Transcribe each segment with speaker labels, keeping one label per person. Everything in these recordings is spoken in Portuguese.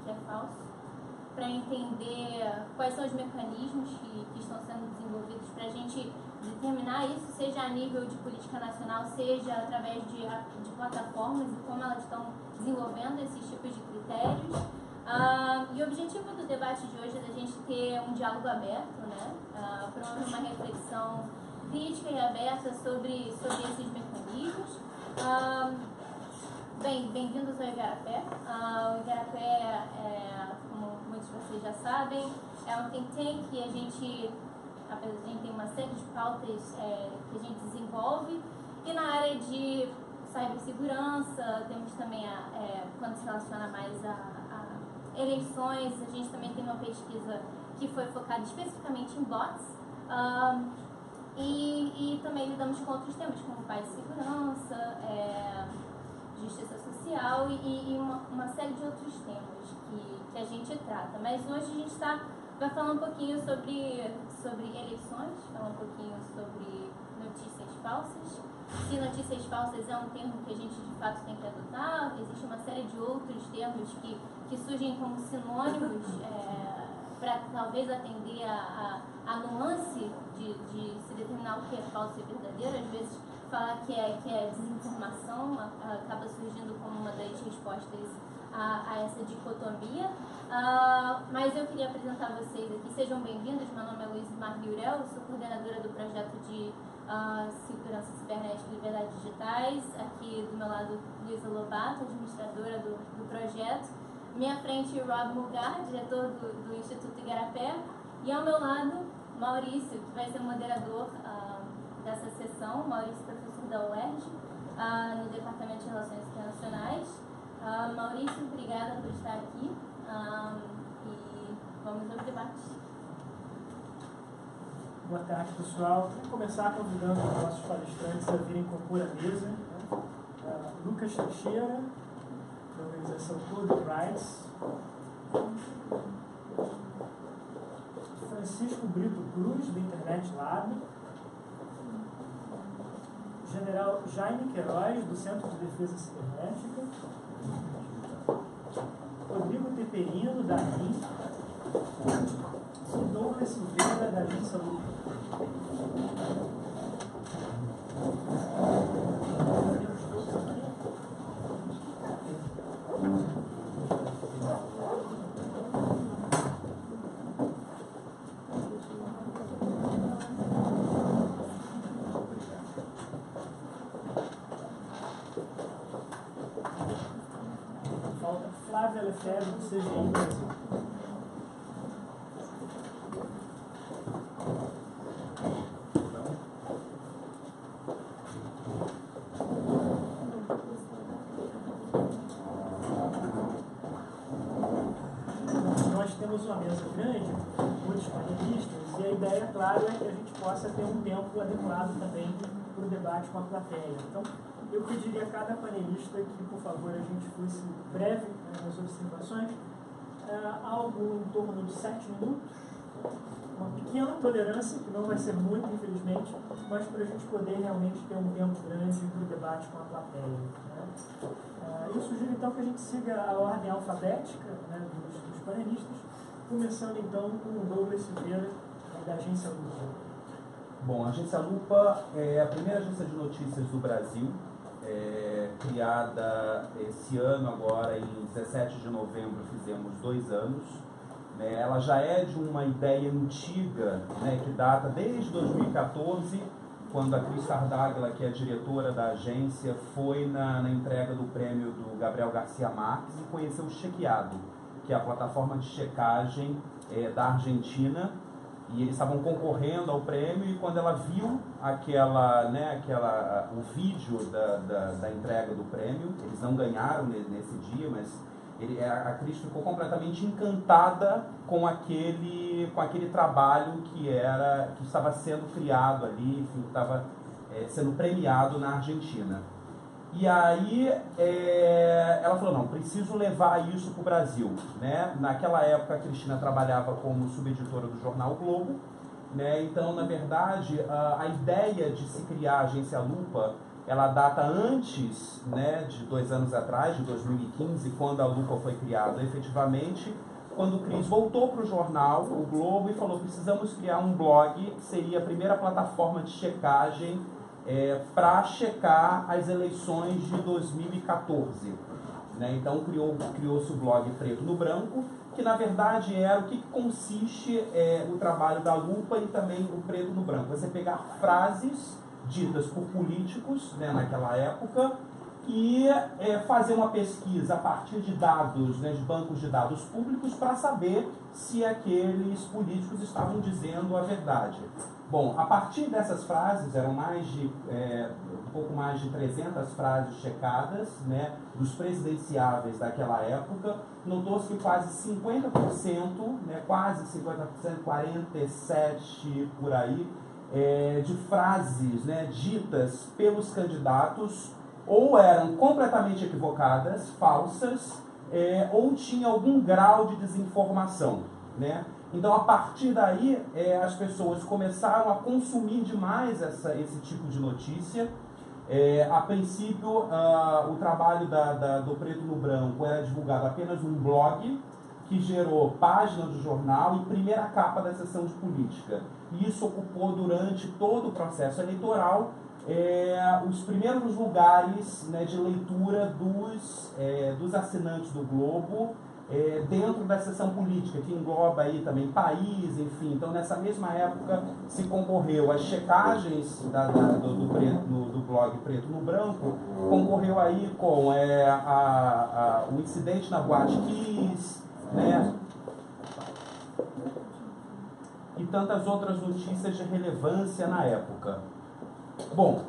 Speaker 1: que é falso, para entender quais são os mecanismos que estão sendo desenvolvidos para a gente determinar isso, seja a nível de política nacional, seja através de plataformas e como elas estão desenvolvendo esses tipos de critérios. E o objetivo do debate de hoje é a gente ter um diálogo aberto, né? Promover uma reflexão crítica e aberta sobre esses mecanismos. Bem-vindos ao Igarapé. O Igarapé, como muitos de vocês já sabem, é um think tank que a gente tem uma série de pautas que a gente desenvolve, e na área de cibersegurança temos também, quando se relaciona mais a eleições, a gente também tem uma pesquisa que foi focada especificamente em bots, e também lidamos com outros temas como paz e segurança, justiça social e uma série de outros temas que a gente trata. Mas hoje a gente vai falar um pouquinho sobre eleições, falar um pouquinho sobre notícias falsas. Se notícias falsas é um termo que a gente de fato tem que adotar, existe uma série de outros termos que surgem como sinônimos para talvez atender a nuance de se determinar o que é falso e verdadeiro. Às vezes falar que é desinformação acaba surgindo como uma das respostas a essa dicotomia. Mas eu queria apresentar vocês aqui. Sejam bem-vindos. Meu nome é Luiz Marliurel, sou coordenadora do projeto de Segurança Cibernética e Liberdades Digitais. Aqui do meu lado, Luísa Lobato, administradora do projeto. Minha frente, Rob Mulgar, diretor do Instituto Igarapé. E ao meu lado, Maurício, que vai ser o moderador dessa sessão. Maurício, professor da UERJ, no Departamento de Relações Internacionais. Maurício, obrigada por estar aqui, e vamos ao debate.
Speaker 2: Boa tarde, pessoal. Vamos começar convidando os nossos palestrantes a virem compor a mesa. Lucas Teixeira, da organização Code Rights. Francisco Brito Cruz, do Internet Lab. General Jaime Queiroz, do Centro de Defesa Cibernética. Rodrigo Teperino, da ANIM. E Douglas Silveira, da Agência Lupa. Falta Flávia Lefebvre, do CGI Brasil. Temos uma mesa grande, muitos panelistas, e a ideia, claro, é que a gente possa ter um tempo adequado também para o debate com a plateia. Então, eu pediria a cada panelista que, por favor, a gente fosse breve nas observações, algo em torno de 7 minutos, uma pequena tolerância, que não vai ser muito, infelizmente, mas para a gente poder realmente ter um tempo grande para o debate com a plateia. Né? Eu sugiro, então, que a gente siga a ordem alfabética, né, dos panelistas, começando então com o Douglas Silveira, da Agência Lupa.
Speaker 3: Bom, a Agência Lupa é a primeira agência de notícias do Brasil, criada esse ano agora, em 17 de novembro, fizemos 2 anos. Ela já é de uma ideia antiga, né, que data desde 2014, quando a Cris Tardáguila, que é a diretora da agência, foi na entrega do prêmio do Gabriel Garcia Marques e conheceu o Chequeado, que é a plataforma de checagem da Argentina, e eles estavam concorrendo ao prêmio, e quando ela viu o vídeo da entrega do prêmio, eles não ganharam nesse dia, mas a Cris ficou completamente encantada com aquele trabalho que estava sendo criado ali, que estava sendo premiado na Argentina. E aí ela falou, não, preciso levar isso para o Brasil. Né? Naquela época a Cristina trabalhava como subeditora do jornal o Globo, né? Então, na verdade, a ideia de se criar a Agência Lupa ela data antes, né, de 2 anos atrás, de 2015, quando a Lupa foi criada efetivamente, quando o Cris voltou para o jornal, o Globo, e falou: precisamos criar um blog que seria a primeira plataforma de checagem para checar as eleições de 2014. Né? Então criou-se o blog Preto no Branco, que na verdade era o que consiste o trabalho da Lupa e também o Preto no Branco. Você pegar frases ditas por políticos, né, naquela época, e fazer uma pesquisa a partir de dados, né, de bancos de dados públicos, para saber se aqueles políticos estavam dizendo a verdade. Bom, a partir dessas frases, eram um pouco mais de 300 frases checadas, né, dos presidenciáveis daquela época, notou-se que quase 50%, né, quase 50%, 47% por aí, de frases, né, ditas pelos candidatos ou eram completamente equivocadas, falsas, ou tinha algum grau de desinformação, né? Então, a partir daí, as pessoas começaram a consumir demais esse tipo de notícia. A princípio, o trabalho do Preto no Branco era divulgado apenas num blog, que gerou página do jornal e primeira capa da seção de política. E isso ocupou durante todo o processo eleitoral os primeiros lugares, né, de leitura dos assinantes do Globo, dentro da seção política, que engloba aí também país, enfim. Então, nessa mesma época, se concorreu às checagens do blog Preto no Branco, concorreu aí com o incidente na Boate Kiss, né, e tantas outras notícias de relevância na época. Bom,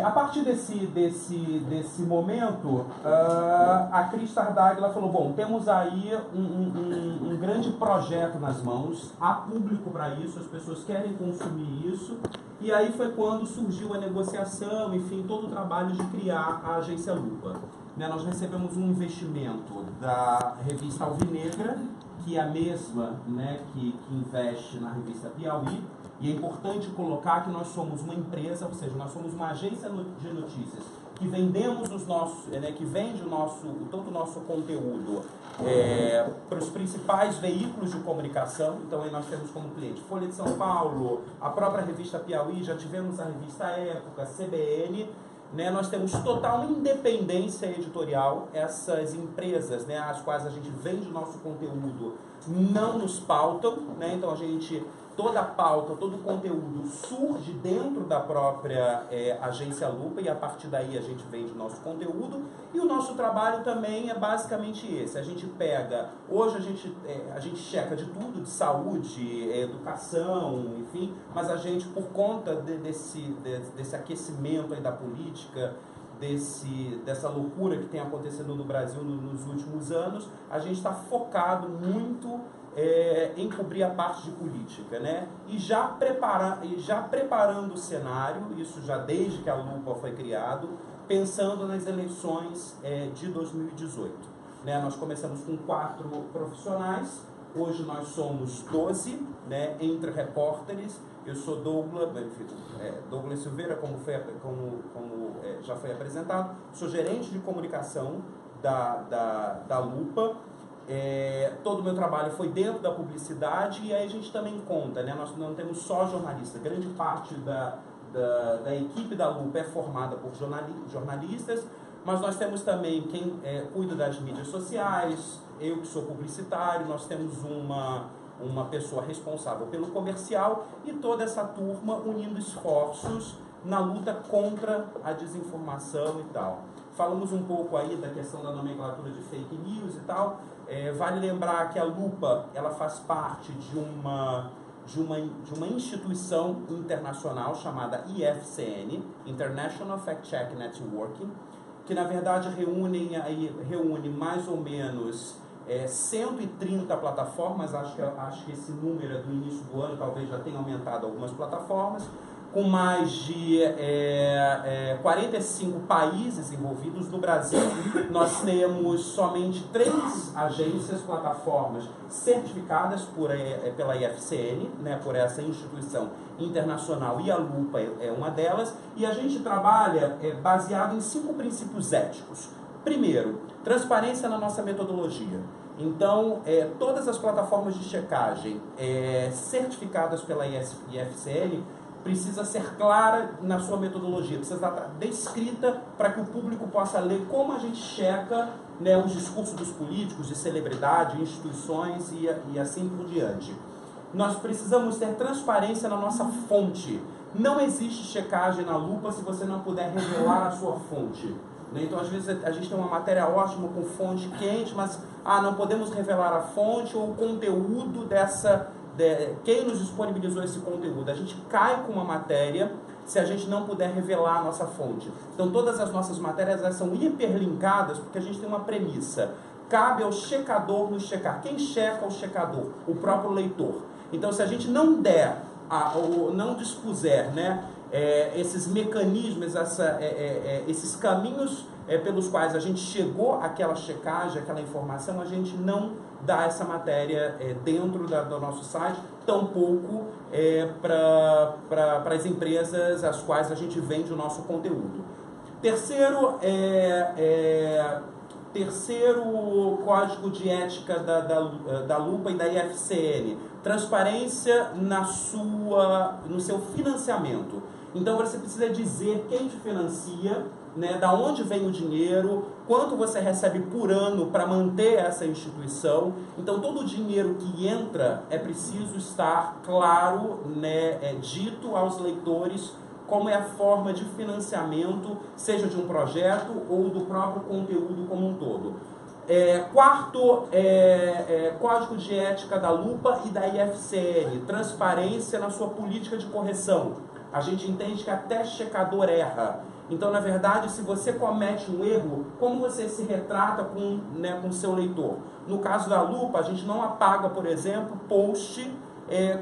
Speaker 3: a partir desse momento, a Cris Tartaglia falou: bom, temos aí um grande projeto nas mãos, há público para isso, as pessoas querem consumir isso, e aí foi quando surgiu a negociação, enfim, todo o trabalho de criar a Agência Lupa. Né, nós recebemos um investimento da revista Alvinegra, que é a mesma, né, que investe na revista Piauí. E é importante colocar que nós somos uma empresa, ou seja, nós somos uma agência de notícias que vendemos que vende todo o nosso conteúdo para os principais veículos de comunicação. Então aí nós temos como cliente Folha de São Paulo, a própria revista Piauí, já tivemos a revista Época, CBN. Né, nós temos total independência editorial. Essas empresas, né, às quais a gente vende o nosso conteúdo, não nos pautam, né, então toda a pauta, todo o conteúdo surge dentro da própria Agência Lupa, e a partir daí a gente vende o nosso conteúdo, e o nosso trabalho também é basicamente esse. A gente pega, hoje a gente checa de tudo, de saúde, educação, enfim, mas a gente, por conta desse aquecimento aí da política, dessa loucura que tem acontecido no Brasil nos últimos anos, a gente está focado muito em cobrir a parte de política, né? E já preparando o cenário, isso já desde que a Lupa foi criado, pensando nas eleições de 2018. Né? Nós começamos com 4 profissionais, hoje nós somos 12, né, entre repórteres. Eu sou Douglas Silveira, como já foi apresentado, sou gerente de comunicação da Lupa. Todo o meu trabalho foi dentro da publicidade, e aí a gente também conta, né? Nós não temos só jornalistas, grande parte da equipe da Lupa é formada por jornalistas, mas nós temos também quem cuida das mídias sociais, eu que sou publicitário, nós temos uma pessoa responsável pelo comercial, e toda essa turma unindo esforços na luta contra a desinformação e tal. Falamos um pouco aí da questão da nomenclatura de fake news e tal. Vale lembrar que a Lupa, ela faz parte de uma instituição internacional chamada IFCN, International Fact Check Networking, que na verdade reúne mais ou menos 130 plataformas. Acho que esse número é do início do ano, talvez já tenha aumentado algumas plataformas, com mais de 45 países envolvidos. No Brasil, nós temos somente 3 agências, plataformas certificadas pela IFCN, né, por essa instituição internacional, e a Lupa é uma delas, e a gente trabalha baseado em 5 princípios éticos. Primeiro, transparência na nossa metodologia. Então, todas as plataformas de checagem certificadas pela IFCN precisa ser clara na sua metodologia, precisa estar descrita para que o público possa ler como a gente checa, né, os discursos dos políticos, de celebridade, instituições e assim por diante. Nós precisamos ter transparência na nossa fonte. Não existe checagem na Lupa se você não puder revelar a sua fonte. Então, às vezes, a gente tem uma matéria ótima com fonte quente, mas não podemos revelar a fonte ou o conteúdo quem nos disponibilizou esse conteúdo. A gente cai com uma matéria se a gente não puder revelar a nossa fonte. Então, todas as nossas matérias elas são hiperlinkadas porque a gente tem uma premissa. Cabe ao checador nos checar. Quem checa o checador? O próprio leitor. Então, se a gente não der, ou não dispuser, né, esses mecanismos, esses caminhos pelos quais a gente chegou àquela checagem, àquela informação, a gente não dá essa matéria dentro do nosso site, tampouco para as empresas às quais a gente vende o nosso conteúdo. Terceiro código de ética da Lupa e da IFCN, transparência no seu financiamento. Então você precisa dizer quem te financia, né, da onde vem o dinheiro, quanto você recebe por ano para manter essa instituição. Então todo o dinheiro que entra é preciso estar claro, né, dito aos leitores como é a forma de financiamento, seja de um projeto ou do próprio conteúdo como um todo. Quarto, código de ética da Lupa e da IFCN, transparência na sua política de correção. A gente entende que até checador erra. Então, na verdade, se você comete um erro, como você se retrata com o seu leitor? No caso da Lupa, a gente não apaga, por exemplo, post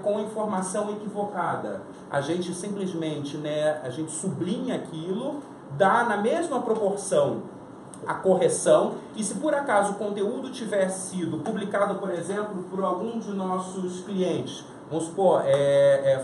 Speaker 3: com informação equivocada. A gente simplesmente, né, a gente sublinha aquilo, dá na mesma proporção a correção, e se por acaso o conteúdo tiver sido publicado, por exemplo, por algum de nossos clientes, vamos supor,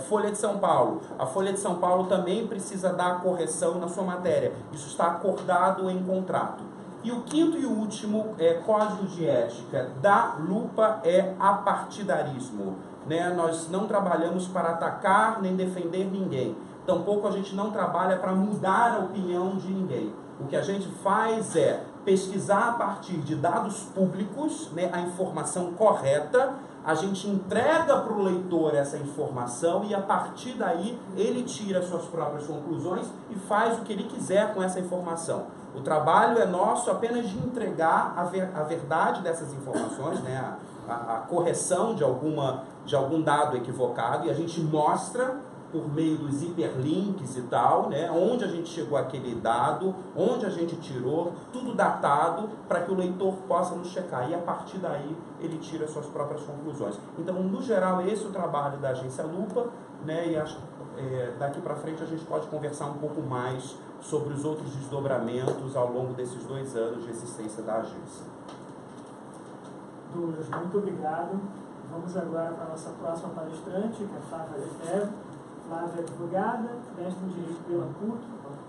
Speaker 3: Folha de São Paulo. A Folha de São Paulo também precisa dar correção na sua matéria. Isso está acordado em contrato. E o quinto e último código de ética da Lupa é apartidarismo. Né? Nós não trabalhamos para atacar nem defender ninguém. Tampouco a gente não trabalha para mudar a opinião de ninguém. O que a gente faz é pesquisar a partir de dados públicos, né, a informação correta, a gente entrega para o leitor essa informação e a partir daí ele tira suas próprias conclusões e faz o que ele quiser com essa informação. O trabalho é nosso apenas de entregar a verdade dessas informações, né, a correção de algum dado equivocado, e a gente mostra por meio dos hiperlinks e tal, né, onde a gente chegou àquele dado, onde a gente tirou, tudo datado, para que o leitor possa nos checar. E a partir daí, ele tira suas próprias conclusões. Então, no geral, esse é o trabalho da Agência Lupa, né, e acho que daqui para frente a gente pode conversar um pouco mais sobre os outros desdobramentos ao longo desses 2 anos de existência da agência.
Speaker 2: Douglas, muito obrigado. Vamos agora para a nossa próxima palestrante, que é a Flávia Lefebvre. Flávia é advogada, mestre em Direito pela PUC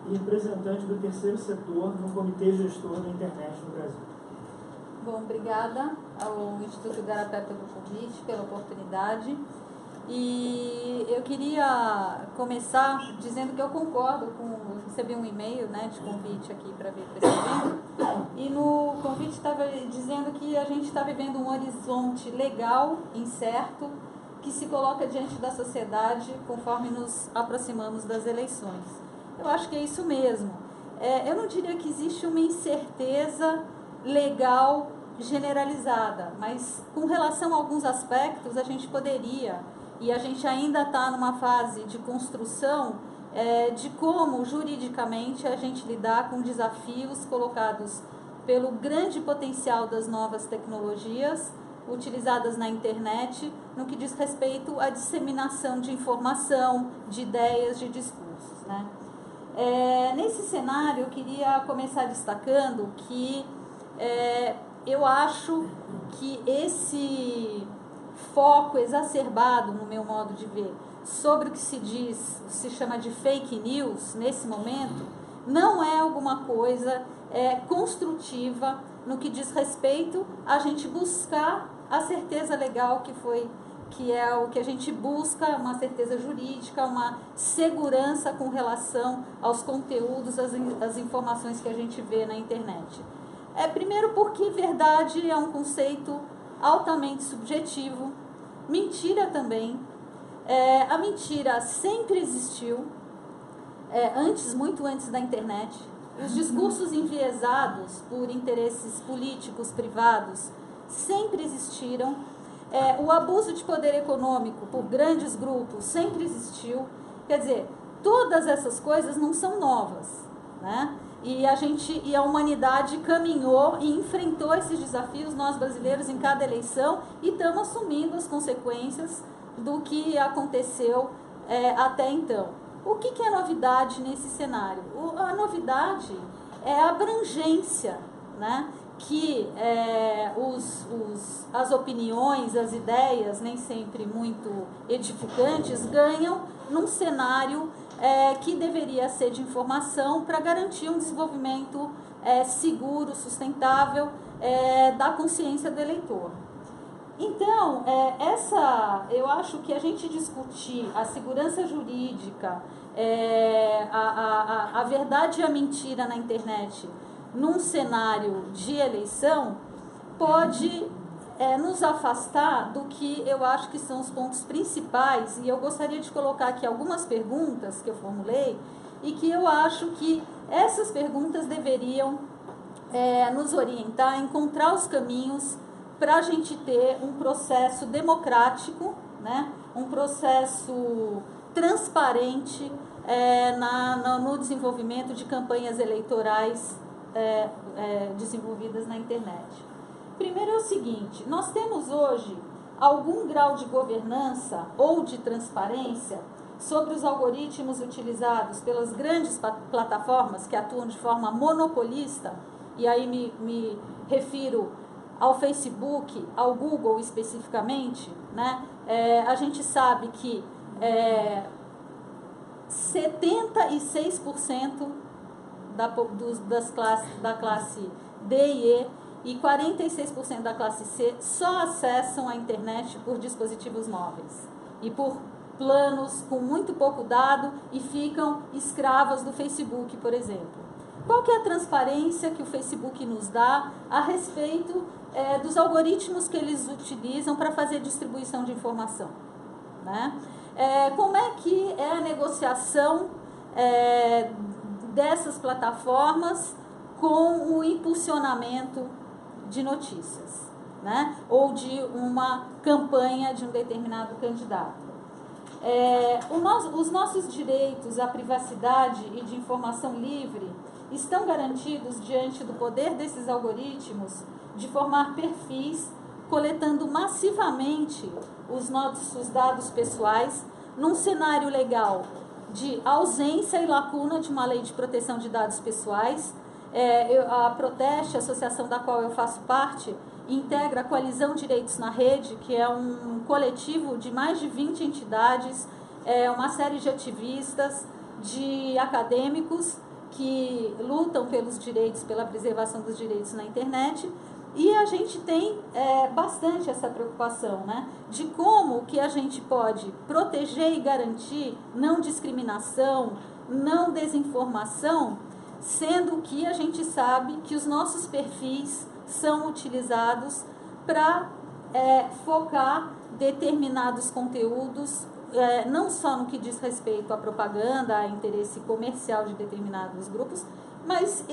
Speaker 2: e representante do terceiro setor no Comitê Gestor da Internet no Brasil.
Speaker 4: Bom, obrigada ao Instituto Igarapé pelo convite, pela oportunidade. E eu queria começar dizendo que eu concordo eu recebi um e-mail, né, de convite aqui para vir para esse evento, e no convite estava dizendo que a gente está vivendo um horizonte legal incerto que se coloca diante da sociedade conforme nos aproximamos das eleições. Eu acho que é isso mesmo. Eu não diria que existe uma incerteza legal generalizada, mas com relação a alguns aspectos a gente poderia, e a gente ainda está numa fase de construção de como juridicamente a gente lidar com desafios colocados pelo grande potencial das novas tecnologias, utilizadas na internet no que diz respeito à disseminação de informação, de ideias, de discursos, né? Nesse cenário, eu queria começar destacando que eu acho que esse foco exacerbado, no meu modo de ver, sobre o que se chama de fake news, nesse momento, não é alguma coisa construtiva no que diz respeito a gente buscar a certeza legal que é o que a gente busca, uma certeza jurídica, uma segurança com relação aos conteúdos, às informações que a gente vê na internet. Primeiro porque verdade é um conceito altamente subjetivo, mentira também. A mentira sempre existiu, muito antes da internet. Os discursos enviesados por interesses políticos privados sempre existiram. O abuso de poder econômico por grandes grupos sempre existiu. Quer dizer, todas essas coisas não são novas, né? E a humanidade caminhou e enfrentou esses desafios, nós brasileiros, em cada eleição, e estamos assumindo as consequências do que aconteceu até então. O que é novidade nesse cenário? A novidade é a abrangência, né? Que as opiniões, as ideias, nem sempre muito edificantes, ganham num cenário que deveria ser de informação para garantir um desenvolvimento seguro, sustentável da consciência do eleitor. Então, eu acho que a gente discutir a segurança jurídica, a verdade e a mentira na internet num cenário de eleição pode nos afastar do que eu acho que são os pontos principais, e eu gostaria de colocar aqui algumas perguntas que eu formulei e que eu acho que essas perguntas deveriam nos orientar a encontrar os caminhos para a gente ter um processo democrático, né? Um processo transparente no desenvolvimento de campanhas eleitorais desenvolvidas na internet. Primeiro é o seguinte: nós temos hoje algum grau de governança ou de transparência sobre os algoritmos utilizados pelas grandes plataformas que atuam de forma monopolista, e aí me refiro ao Facebook, ao Google especificamente, né? A gente sabe que 76% da classe D e 46% da classe C só acessam a internet por dispositivos móveis e por planos com muito pouco dado e ficam escravas do Facebook, por exemplo. Qual que é a transparência que o Facebook nos dá a respeito dos algoritmos que eles utilizam para fazer distribuição de informação, né? Como é que é a negociação dessas plataformas com o impulsionamento de notícias, né? Ou de uma campanha de um determinado candidato? Os nossos direitos à privacidade e de informação livre estão garantidos diante do poder desses algoritmos de formar perfis, coletando massivamente os nossos dados pessoais, num cenário legal de ausência e lacuna de uma lei de proteção de dados pessoais. A Proteste, a associação da qual eu faço parte, integra a Coalizão Direitos na Rede, que é um coletivo de mais de 20 entidades, uma série de ativistas, de acadêmicos que lutam pelos direitos, pela preservação dos direitos na internet. E a gente tem bastante essa preocupação, né, de como que a gente pode proteger e garantir não discriminação, não desinformação, sendo que a gente sabe que os nossos perfis são utilizados para focar determinados conteúdos, não só no que diz respeito à propaganda, a interesse comercial de determinados grupos, mas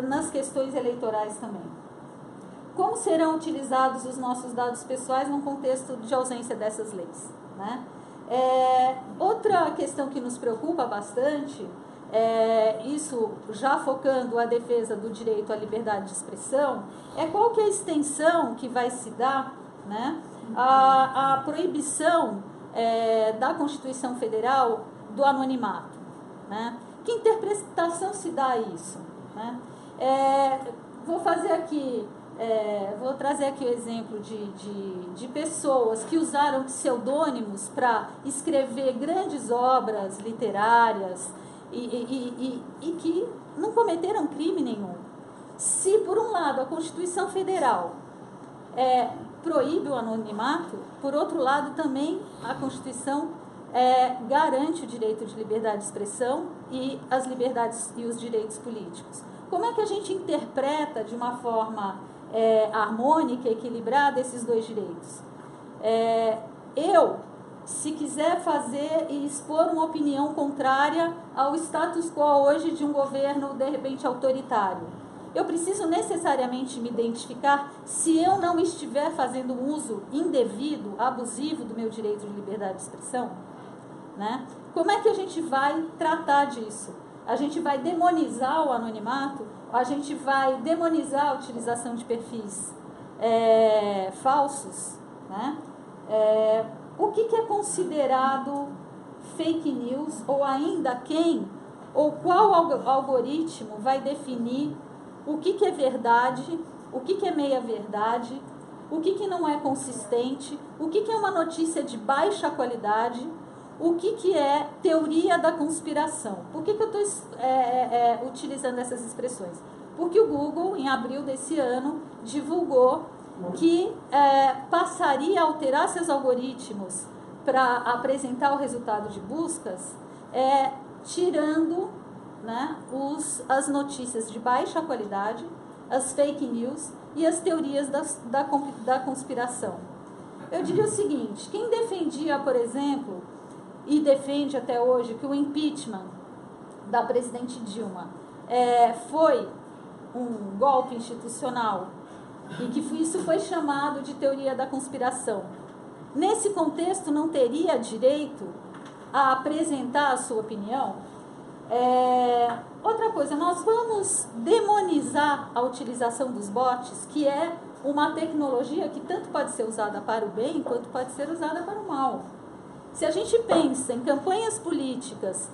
Speaker 4: nas questões eleitorais também. Como serão utilizados os nossos dados pessoais num contexto de ausência dessas leis, né? Outra questão que nos preocupa bastante, isso já focando a defesa do direito à liberdade de expressão, qual que é a extensão que vai se dar né, a proibição da Constituição Federal do anonimato, né? Que interpretação se dá a isso, né? Vou trazer aqui o exemplo de pessoas que usaram pseudônimos para escrever grandes obras literárias e que não cometeram crime nenhum. Se, por um lado, a Constituição Federal proíbe o anonimato, por outro lado, também a Constituição garante o direito de liberdade de expressão e as liberdades e os direitos políticos. Como é que a gente interpreta de uma forma harmônica, equilibrada, esses dois direitos? Se quiser fazer e expor uma opinião contrária ao status quo hoje de um governo, de repente, autoritário, eu preciso necessariamente me identificar se eu não estiver fazendo um uso indevido, abusivo do meu direito de liberdade de expressão, né? Como é que a gente vai tratar disso? A gente vai demonizar o anonimato? A gente vai demonizar a utilização de perfis falsos, né? O que é considerado fake news, ou ainda quem ou qual algoritmo vai definir o que é verdade, o que é meia-verdade, o que não é consistente, o que é uma notícia de baixa qualidade, o que é teoria da conspiração. Por que eu estou utilizando essas expressões? Porque o Google, em abril desse ano, divulgou que passaria a alterar seus algoritmos para apresentar o resultado de buscas, tirando, né, as notícias de baixa qualidade, as fake news e as teorias da conspiração. Eu diria o seguinte: quem defendia, por exemplo, e defende até hoje, que o impeachment da presidente Dilma foi um golpe institucional e que isso foi chamado de teoria da conspiração, nesse contexto não teria direito a apresentar a sua opinião? Outra coisa, nós vamos demonizar a utilização dos bots, que é uma tecnologia que tanto pode ser usada para o bem quanto pode ser usada para o mal. Se a gente pensa em campanhas políticas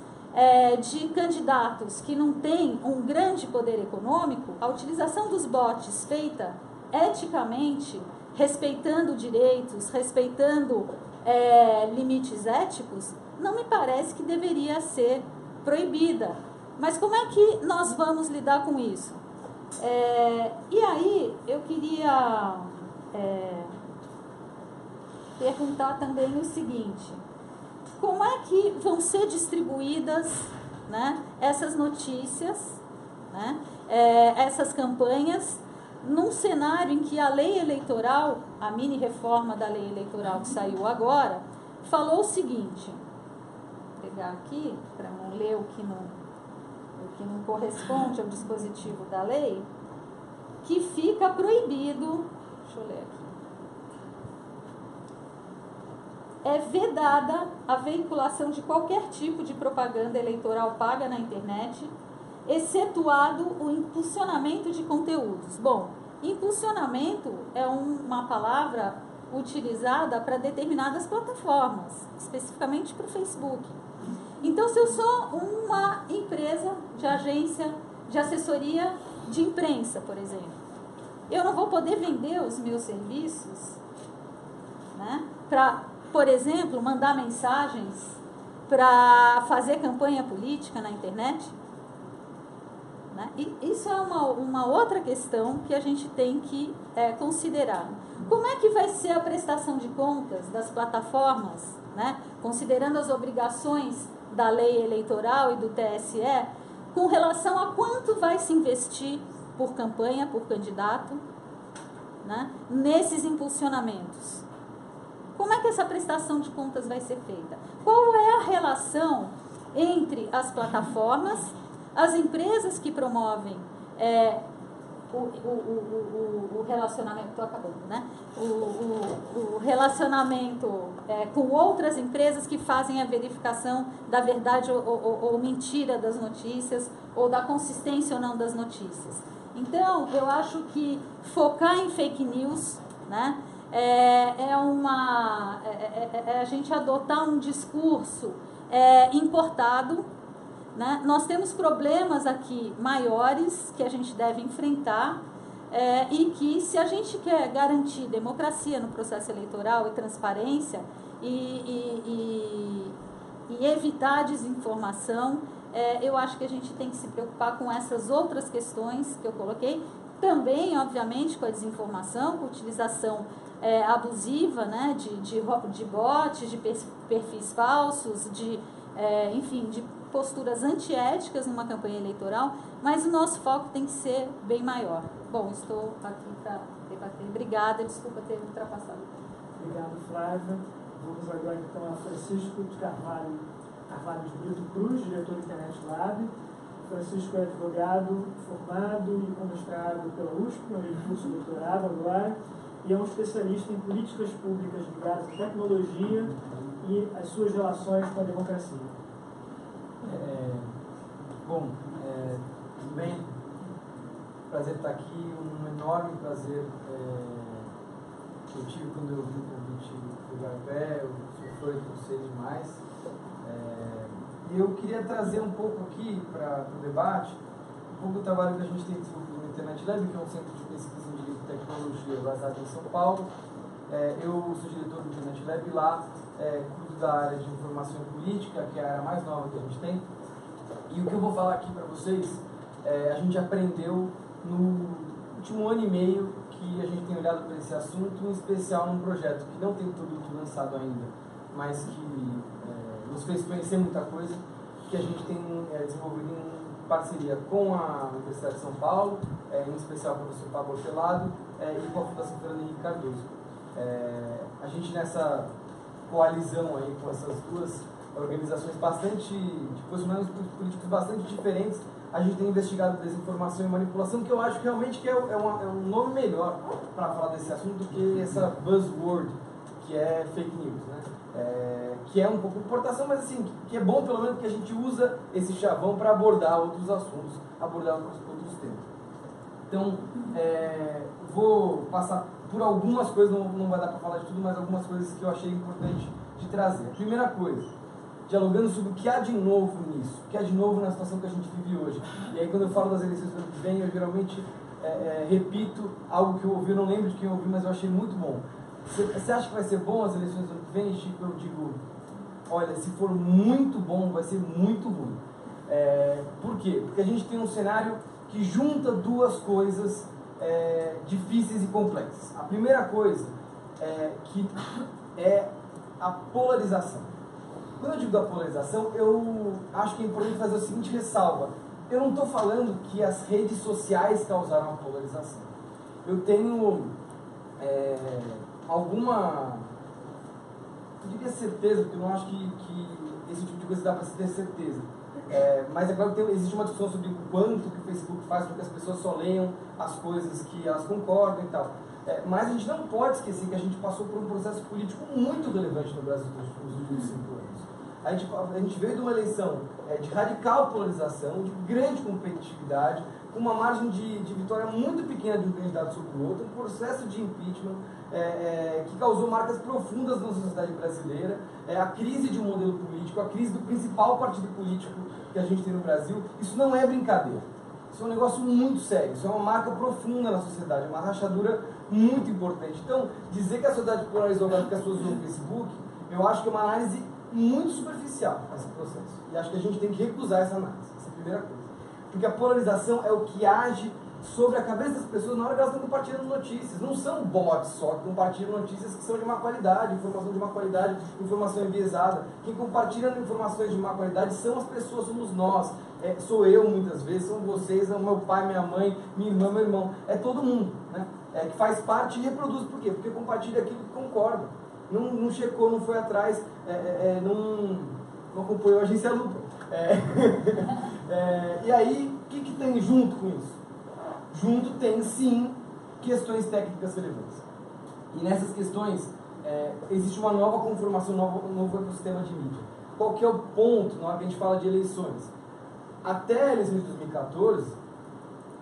Speaker 4: de candidatos que não têm um grande poder econômico, a utilização dos bots feita eticamente, respeitando direitos, respeitando limites éticos, não me parece que deveria ser proibida. Mas como é que nós vamos lidar com isso? E aí eu queria perguntar também o seguinte: como é que vão ser distribuídas, né, essas notícias, né, essas campanhas, num cenário em que a lei eleitoral, a mini reforma da lei eleitoral que saiu agora, falou o seguinte, vou pegar aqui para não ler o que não corresponde ao dispositivo da lei, que fica proibido, deixa eu ler aqui, vedada a veiculação de qualquer tipo de propaganda eleitoral paga na internet, excetuado o impulsionamento de conteúdos. Bom, impulsionamento é uma palavra utilizada para determinadas plataformas, especificamente para o Facebook. Então, se eu sou uma empresa de agência de assessoria de imprensa, por exemplo, eu não vou poder vender os meus serviços, né, para, por exemplo, mandar mensagens para fazer campanha política na internet, né? E isso é uma outra questão que a gente tem que considerar. Como é que vai ser a prestação de contas das plataformas, né, considerando as obrigações da lei eleitoral e do TSE, com relação a quanto vai se investir por campanha, por candidato, né, nesses impulsionamentos? Como é que essa prestação de contas vai ser feita? Qual é a relação entre as plataformas, as empresas que promovem o relacionamento, estou acabando, né? O relacionamento com outras empresas que fazem a verificação da verdade ou mentira das notícias, ou da consistência ou não das notícias. Então, eu acho que focar em fake news, né, é a gente adotar um discurso importado, né? Nós temos problemas aqui maiores que a gente deve enfrentar, e que, se a gente quer garantir democracia no processo eleitoral e transparência e evitar desinformação, eu acho que a gente tem que se preocupar com essas outras questões que eu coloquei, também, obviamente, com a desinformação, com a utilização abusiva, né, de bots, de perfis falsos, enfim, de posturas antiéticas numa campanha eleitoral, mas o nosso foco tem que ser bem maior. Bom, estou aqui para debater. Obrigada, desculpa ter ultrapassado.
Speaker 2: Obrigado, Flávia. Vamos agora então a Francisco de Carvalho de Brito Cruz, diretor do Internet Lab. Francisco é advogado formado e com mestrado pela USP, onde ele cursa doutorado agora, e é um especialista em políticas públicas ligadas à tecnologia e as suas relações com a democracia.
Speaker 5: Tudo bem? Prazer estar aqui, um enorme prazer que eu tive quando eu vi o convite do Garapé, eu sou fã de vocês demais. E eu queria trazer um pouco aqui para o debate, um pouco do trabalho que a gente tem desenvolvido no Internet Lab, que é um centro de pesquisa em direito e tecnologia baseado em São Paulo. Eu sou diretor do Internet Lab e lá cuido da área de informação e política, que é a área mais nova que a gente tem. E o que eu vou falar aqui para vocês, a gente aprendeu no último ano e meio que a gente tem olhado para esse assunto, em especial num projeto que não tem produto lançado ainda, mas que nos fez conhecer muita coisa, que a gente tem desenvolvido em parceria com a Universidade de São Paulo, em especial com o professor Pablo Ortelado, e com a Fundação Fernando Henrique Cardoso. A gente, nessa coalizão aí com essas duas organizações de posicionamentos políticos bastante diferentes, a gente tem investigado desinformação e manipulação, que eu acho que realmente é um nome melhor para falar desse assunto do que essa buzzword que é fake news, né? Que é um pouco de importação, mas assim, que é bom pelo menos que a gente usa esse chavão para abordar outros assuntos, abordar outros temas. Então, vou passar por algumas coisas, não vai dar para falar de tudo, mas algumas coisas que eu achei importante de trazer. A primeira coisa, dialogando sobre o que há de novo nisso, o que há de novo na situação que a gente vive hoje. E aí, quando eu falo das eleições do ano que vem, eu geralmente repito algo que eu ouvi, eu não lembro de quem eu ouvi, mas eu achei muito bom. Você acha que vai ser bom as eleições do ano que vem, Chico? Eu digo, olha, se for muito bom, vai ser muito ruim. Por quê? Porque a gente tem um cenário que junta duas coisas difíceis e complexas. A primeira coisa que é a polarização. Quando eu digo da polarização, eu acho que é importante fazer a seguinte ressalva. Eu não estou falando que as redes sociais causaram a polarização. Eu tenho alguma, eu diria certeza, porque eu não acho que esse tipo de coisa dá para se ter certeza. Mas é claro que existe uma discussão sobre o quanto que o Facebook faz com que as pessoas só leiam as coisas que elas concordam e tal. Mas a gente não pode esquecer que a gente passou por um processo político muito relevante no Brasil nos últimos 5 anos. A gente veio de uma eleição de radical polarização, de grande competitividade, com uma margem de vitória muito pequena de um candidato sobre o outro, um processo de impeachment que causou marcas profundas na sociedade brasileira, a crise de um modelo político, a crise do principal partido político que a gente tem no Brasil. Isso não é brincadeira. Isso é um negócio muito sério, isso é uma marca profunda na sociedade, uma rachadura muito importante. Então, dizer que a sociedade polarizou agora porque as pessoas usam o Facebook, eu acho que é uma análise muito superficial esse processo. E acho que a gente tem que recusar essa análise, essa é a primeira coisa. Porque a polarização é o que age sobre a cabeça das pessoas na hora que elas estão compartilhando notícias. Não são bots só que compartilham notícias que são de má qualidade, informação de má qualidade, informação enviesada. Quem compartilha informações de má qualidade são as pessoas, somos nós. Sou eu muitas vezes, são vocês, é o meu pai, minha mãe, minha irmã, meu irmão. É todo mundo, né? Que faz parte e reproduz. Por quê? Porque compartilha aquilo que concorda. Não checou, não foi atrás, não acompanhou a agência Lupa. E aí, o que tem junto com isso? Junto tem, sim, questões técnicas relevantes. E nessas questões, existe uma nova conformação, um novo ecossistema de mídia. Qual que é o ponto na hora que a gente fala de eleições? Até a eleição de 2014,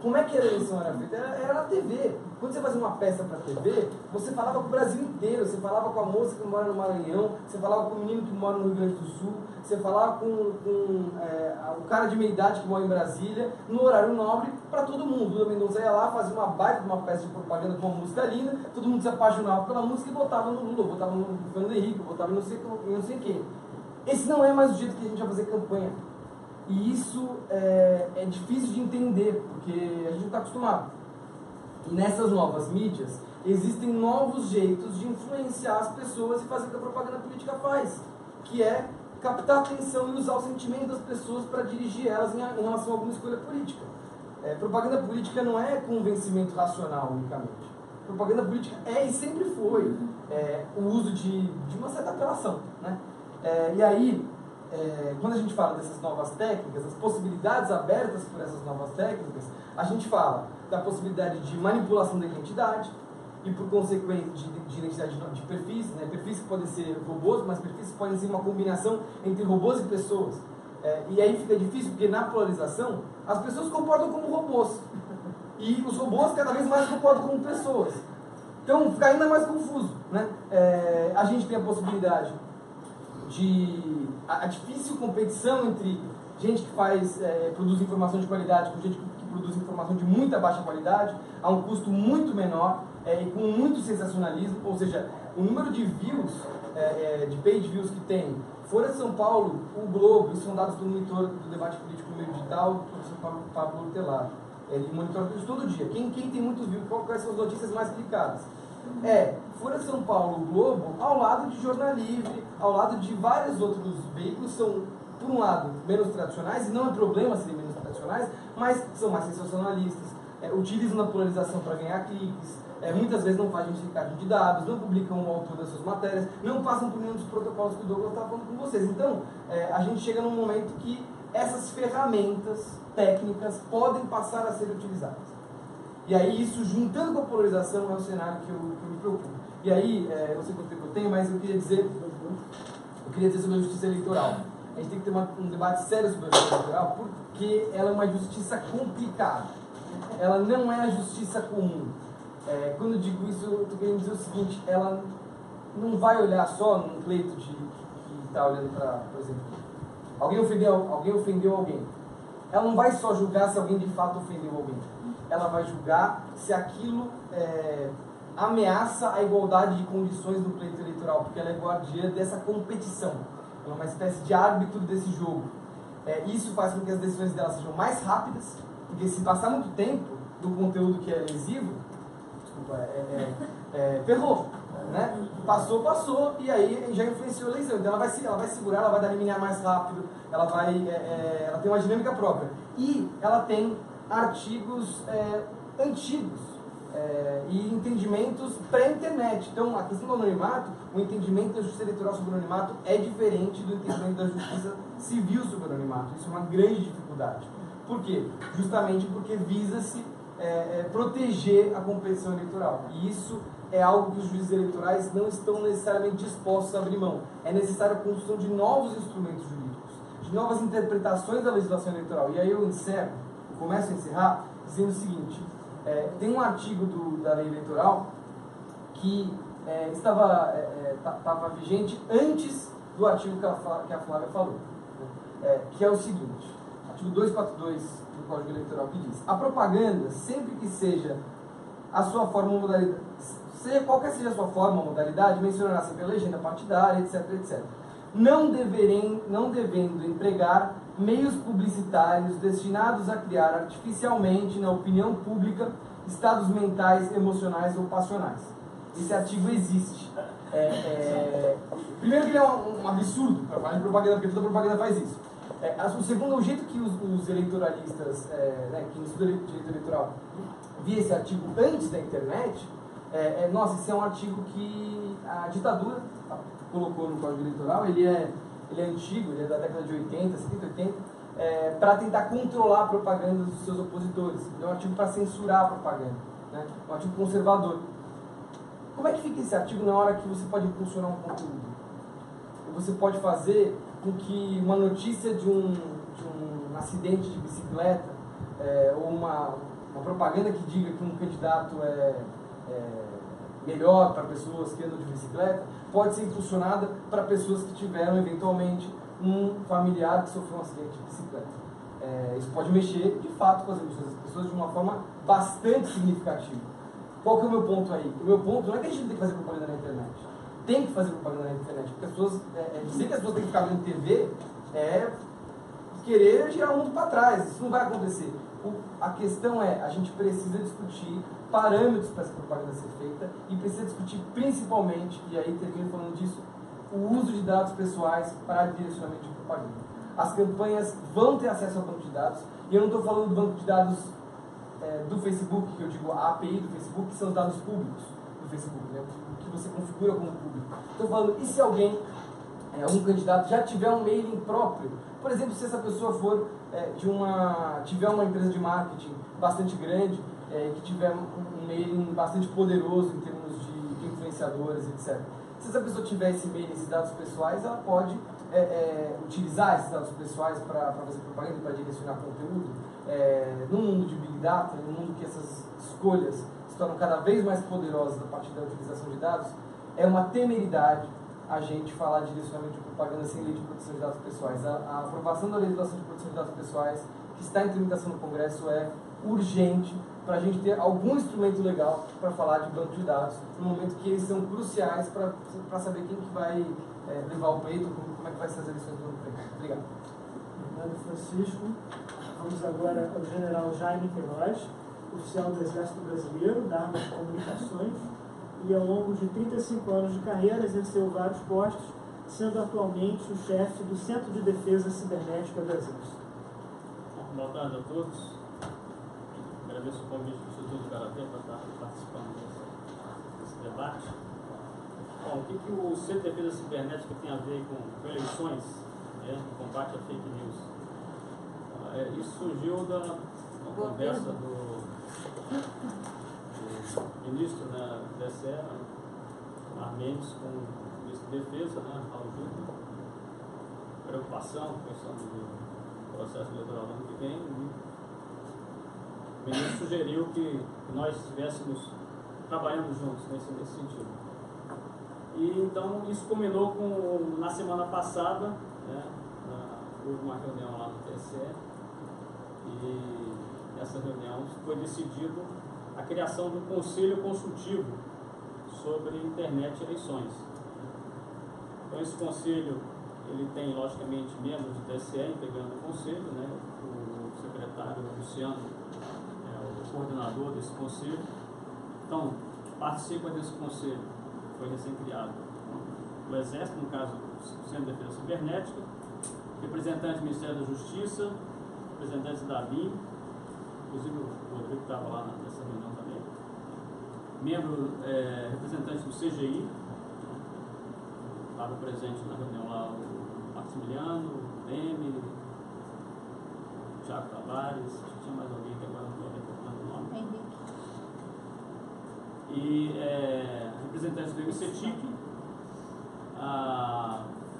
Speaker 5: como é que a eleição era feita? Era na TV. Quando você fazia uma peça para TV, você falava com o Brasil inteiro, você falava com a moça que mora no Maranhão, você falava com o menino que mora no Rio Grande do Sul, você falava com o cara de meia idade que mora em Brasília, no horário nobre, para todo mundo. O Lula Mendonça ia lá, fazia uma baita de uma peça de propaganda com uma música linda, todo mundo se apaixonava pela música e votava no Lula, votava no Fernando Henrique, votava em não sei quem. Esse não é mais o jeito que a gente vai fazer campanha. E isso é difícil de entender, porque a gente não está acostumado. E nessas novas mídias, existem novos jeitos de influenciar as pessoas e fazer o que a propaganda política faz, que é captar a atenção e usar o sentimento das pessoas para dirigir elas em relação a alguma escolha política. Propaganda política não é convencimento racional unicamente. Propaganda política e sempre foi o uso de uma certa apelação, né? E aí, quando a gente fala dessas novas técnicas, as possibilidades abertas por essas novas técnicas, a gente fala da possibilidade de manipulação da identidade e, por consequência, de identidade de perfis, né? Perfis que podem ser robôs, mas perfis que podem ser uma combinação entre robôs e pessoas. E aí fica difícil, porque na polarização, as pessoas se comportam como robôs e os robôs cada vez mais se comportam como pessoas. Então fica ainda mais confuso, né? A gente tem a possibilidade de a difícil competição entre gente que produz informação de qualidade com gente que produz informação de muita baixa qualidade, a um custo muito menor e com muito sensacionalismo, ou seja, o número de views, de page views que tem Folha de São Paulo, o Globo, isso são dados do monitor do debate político no meio digital, do professor Pablo Hortelado. Ele monitora isso todo dia. Quem tem muitos views, quais são as notícias mais clicadas? Folha de São Paulo, o Globo, ao lado de Jornal Livre, ao lado de vários outros veículos, são, por um lado, menos tradicionais, e não é problema serem menos tradicionais, mas são mais sensacionalistas, utilizam a polarização para ganhar cliques, muitas vezes não fazem checagem de dados, não publicam o autor das suas matérias, não passam por nenhum dos protocolos que o Douglas estava falando com vocês. Então, a gente chega num momento que essas ferramentas técnicas podem passar a ser utilizadas. E aí, isso, juntando com a polarização, é o cenário que eu me preocupo. E aí, eu sei quanto tempo eu tenho, mas eu queria dizer sobre a justiça eleitoral. A gente tem que ter um debate sério sobre a justiça eleitoral, porque ela é uma justiça complicada. Ela não é a justiça comum. Quando eu digo isso, eu estou querendo dizer o seguinte: ela não vai olhar só num pleito que está olhando para, por exemplo, alguém ofendeu alguém. Ela não vai só julgar se alguém de fato ofendeu alguém. Ela vai julgar se aquilo ameaça a igualdade de condições no pleito eleitoral, porque ela é guardiã dessa competição. Ela é uma espécie de árbitro desse jogo. Isso faz com que as decisões dela sejam mais rápidas, porque se passar muito tempo do conteúdo que é lesivo, ferrou, né? Passou, e aí já influenciou a eleição. Então ela vai segurar, ela vai dar liminar mais rápido, ela tem uma dinâmica própria. E ela tem artigos antigos e entendimentos pré-internet. Então, a questão do anonimato, o entendimento da justiça eleitoral sobre o anonimato é diferente do entendimento da justiça civil sobre o anonimato. Isso é uma grande dificuldade. Por quê? Justamente porque visa-se proteger a competição eleitoral. E isso é algo que os juízes eleitorais não estão necessariamente dispostos a abrir mão. É necessária a construção de novos instrumentos jurídicos, de novas interpretações da legislação eleitoral. E aí eu começo a encerrar dizendo o seguinte: tem um artigo da lei eleitoral que estava vigente antes do artigo que a Flávia falou, que é o seguinte, artigo 242 do Código Eleitoral, que diz: a propaganda, sempre que seja a sua forma ou modalidade, qualquer seja a sua forma ou modalidade, mencionará sempre a legenda partidária, etc, etc. Não devendo empregar meios publicitários destinados a criar artificialmente na opinião pública estados mentais, emocionais ou passionais. Esse artigo existe. Primeiro que ele é um absurdo para falar de propaganda, porque toda propaganda faz isso. O segundo, o jeito que os eleitoralistas, quem estuda direito eleitoral, via esse artigo antes da internet, nossa, esse é um artigo que a ditadura colocou no Código Eleitoral. Ele é antigo, ele é da década de 80, 70, 80, para tentar controlar a propaganda dos seus opositores. Ele é um artigo para censurar a propaganda, né? Um artigo conservador. Como é que fica esse artigo na hora que você pode impulsionar um conteúdo? Você pode fazer com que uma notícia de um acidente de bicicleta ou uma uma propaganda que diga que um candidato é melhor para pessoas que andam de bicicleta, pode ser impulsionada para pessoas que tiveram, eventualmente, um familiar que sofreu um acidente de bicicleta. Isso pode mexer, de fato, com as emoções das pessoas de uma forma bastante significativa. Qual que é o meu ponto aí? O meu ponto não é que a gente tem que fazer propaganda na internet. Tem que fazer propaganda na internet. Porque as pessoas, dizer que as pessoas têm que ficar vendo TV é querer girar o mundo para trás. Isso não vai acontecer. A questão é, a gente precisa discutir parâmetros para essa propaganda ser feita e precisa discutir principalmente, e aí termino falando disso, o uso de dados pessoais para direcionamento de propaganda. As campanhas vão ter acesso ao banco de dados, e eu não estou falando do banco de dados do Facebook, que eu digo a API do Facebook, que são os dados públicos do Facebook, né? O que você configura como público. Estou falando, e se alguém, um candidato, já tiver um mailing próprio? Por exemplo, se essa pessoa for tiver uma empresa de marketing bastante grande, que tiver um mailing bastante poderoso em termos de influenciadores, etc. Se essa pessoa tiver esse mailing, esses dados pessoais, ela pode utilizar esses dados pessoais para fazer propaganda e para direcionar conteúdo. Num mundo de Big Data, num mundo que essas escolhas se tornam cada vez mais poderosas a partir da utilização de dados, é uma temeridade a gente falar de direcionamento de propaganda sem lei de proteção de dados pessoais. A aprovação da legislação de proteção de dados pessoais, que está em tramitação no Congresso, é urgente para a gente ter algum instrumento legal para falar de banco de dados, no momento que eles são cruciais para saber quem que vai levar o peito, como é que vai ser as eleições do ano que vem. Obrigado.
Speaker 2: Obrigado, Francisco. Vamos agora ao general Jaime Queiroz, oficial do Exército Brasileiro, da Arma de Comunicações, e ao longo de 35 anos de carreira exerceu vários postos, sendo atualmente o chefe do Centro de Defesa Cibernética do Exército.
Speaker 6: Boa tarde a todos. Agradeço o convite do Instituto Garatê para estar participando desse debate. Bom, o que o Centro de Defesa Cibernética tem a ver com eleições, no combate à fake news? Isso surgiu da conversa do ministro da TSE, Mendes, com o ministro da Defesa, Raul Júnior, preocupação com a questão do processo eleitoral do ano que vem. O ministro sugeriu que nós estivéssemos trabalhando juntos nesse sentido. E então isso culminou na semana passada, houve uma reunião lá no TSE, e nessa reunião foi decidido a criação de um conselho consultivo sobre internet e eleições. Então esse conselho, ele tem logicamente membros do TSE integrando o conselho, o secretário Luciano é o coordenador desse conselho. Então, participa desse conselho, que foi recém-criado, o Exército, no caso o Centro de Defesa Cibernética, representantes do Ministério da Justiça, representantes da BIM, inclusive o Rodrigo estava lá nessa reunião também, representantes do CGI, estava presente na reunião lá o Maximiliano, o Leme, o Thiago Tavares, tinha mais alguém que agora não estou recordando o nome.
Speaker 4: Henrique.
Speaker 6: E representantes do MCTIC,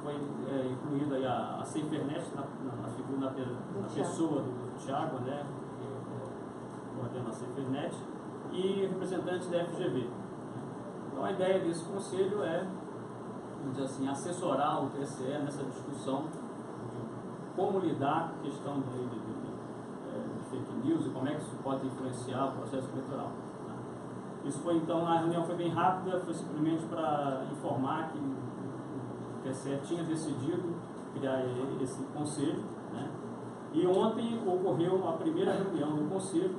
Speaker 6: foi incluída aí a Cifernet na pessoa do Thiago, que coordena a Cifernet, e representantes da FGV. Então a ideia desse conselho é, vamos dizer assim, assessorar o TSE nessa discussão de como lidar com a questão de fake news e como é que isso pode influenciar o processo eleitoral. Isso foi então, a reunião foi bem rápida, foi simplesmente para informar que o TSE tinha decidido criar esse conselho, e ontem ocorreu a primeira reunião do conselho,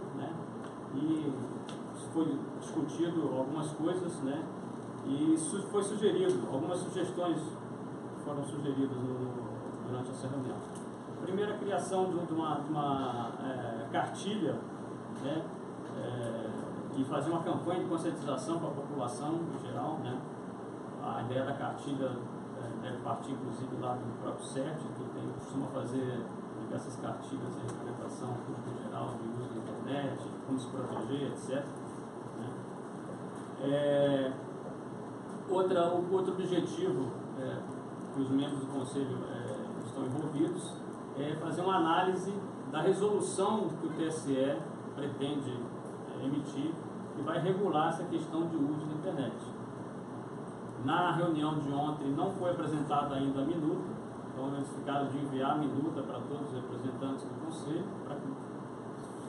Speaker 6: e foi discutido algumas coisas, e isso foi sugerido, algumas sugestões foram sugeridas durante essa reunião. Primeiro, a criação de uma cartilha, e fazer uma campanha de conscientização para a população em geral. A ideia da cartilha deve partir, inclusive, lá do próprio CERT, que costuma fazer diversas cartilhas de orientação pública em geral, de uso da internet, como se proteger, etc. Outro objetivo que os membros do Conselho estão envolvidos é fazer uma análise da resolução que o TSE pretende emitir, que vai regular essa questão de uso da internet. Na reunião de ontem não foi apresentada ainda a minuta, então eles ficaram de enviar a minuta para todos os representantes do Conselho, para que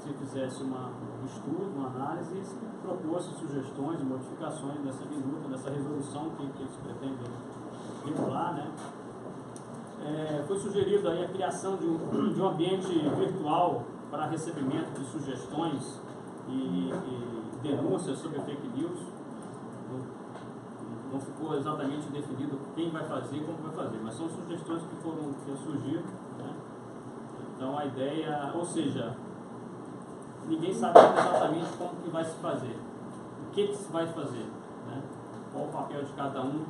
Speaker 6: se fizesse um estudo, uma análise e se propôsse sugestões e modificações dessa minuta, dessa resolução que eles pretendem regular, né? Foi sugerido aí a criação de um ambiente virtual para recebimento de sugestões e denúncias sobre fake news. Não ficou exatamente definido quem vai fazer e como vai fazer, mas são sugestões que surgiram, né? Então a ideia, ou seja, ninguém sabe exatamente como que vai se fazer, o que se vai fazer, né? Qual o papel de cada um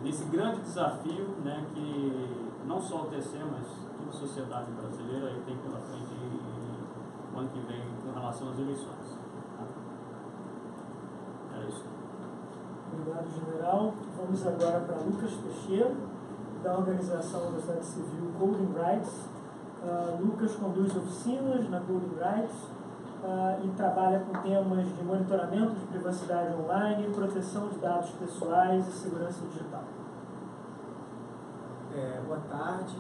Speaker 6: nesse grande desafio, né, que não só o TC, mas toda a sociedade brasileira aí tem pela frente o ano que vem com relação às eleições. É isso.
Speaker 2: Obrigado, general. Vamos agora para Lucas Teixeira, da organização da sociedade civil Coding Rights. Lucas conduz oficinas na Coding Rights e trabalha com temas de monitoramento de privacidade online, proteção de dados pessoais e segurança digital.
Speaker 7: Boa tarde.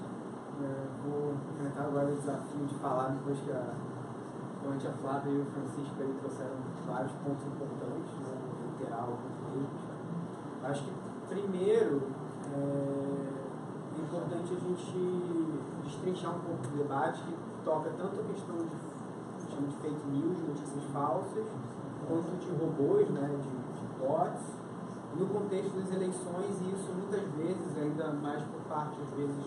Speaker 7: Vou enfrentar agora o desafio de falar depois que a Flávia e o Francisco aí trouxeram vários pontos importantes, né, literal, português. Acho que, primeiro, é importante a gente destrinchar um pouco do debate que toca tanto a questão de fake news, de notícias falsas, quanto de robôs, né, de bots, no contexto das eleições, e isso muitas vezes, ainda mais por parte, às vezes,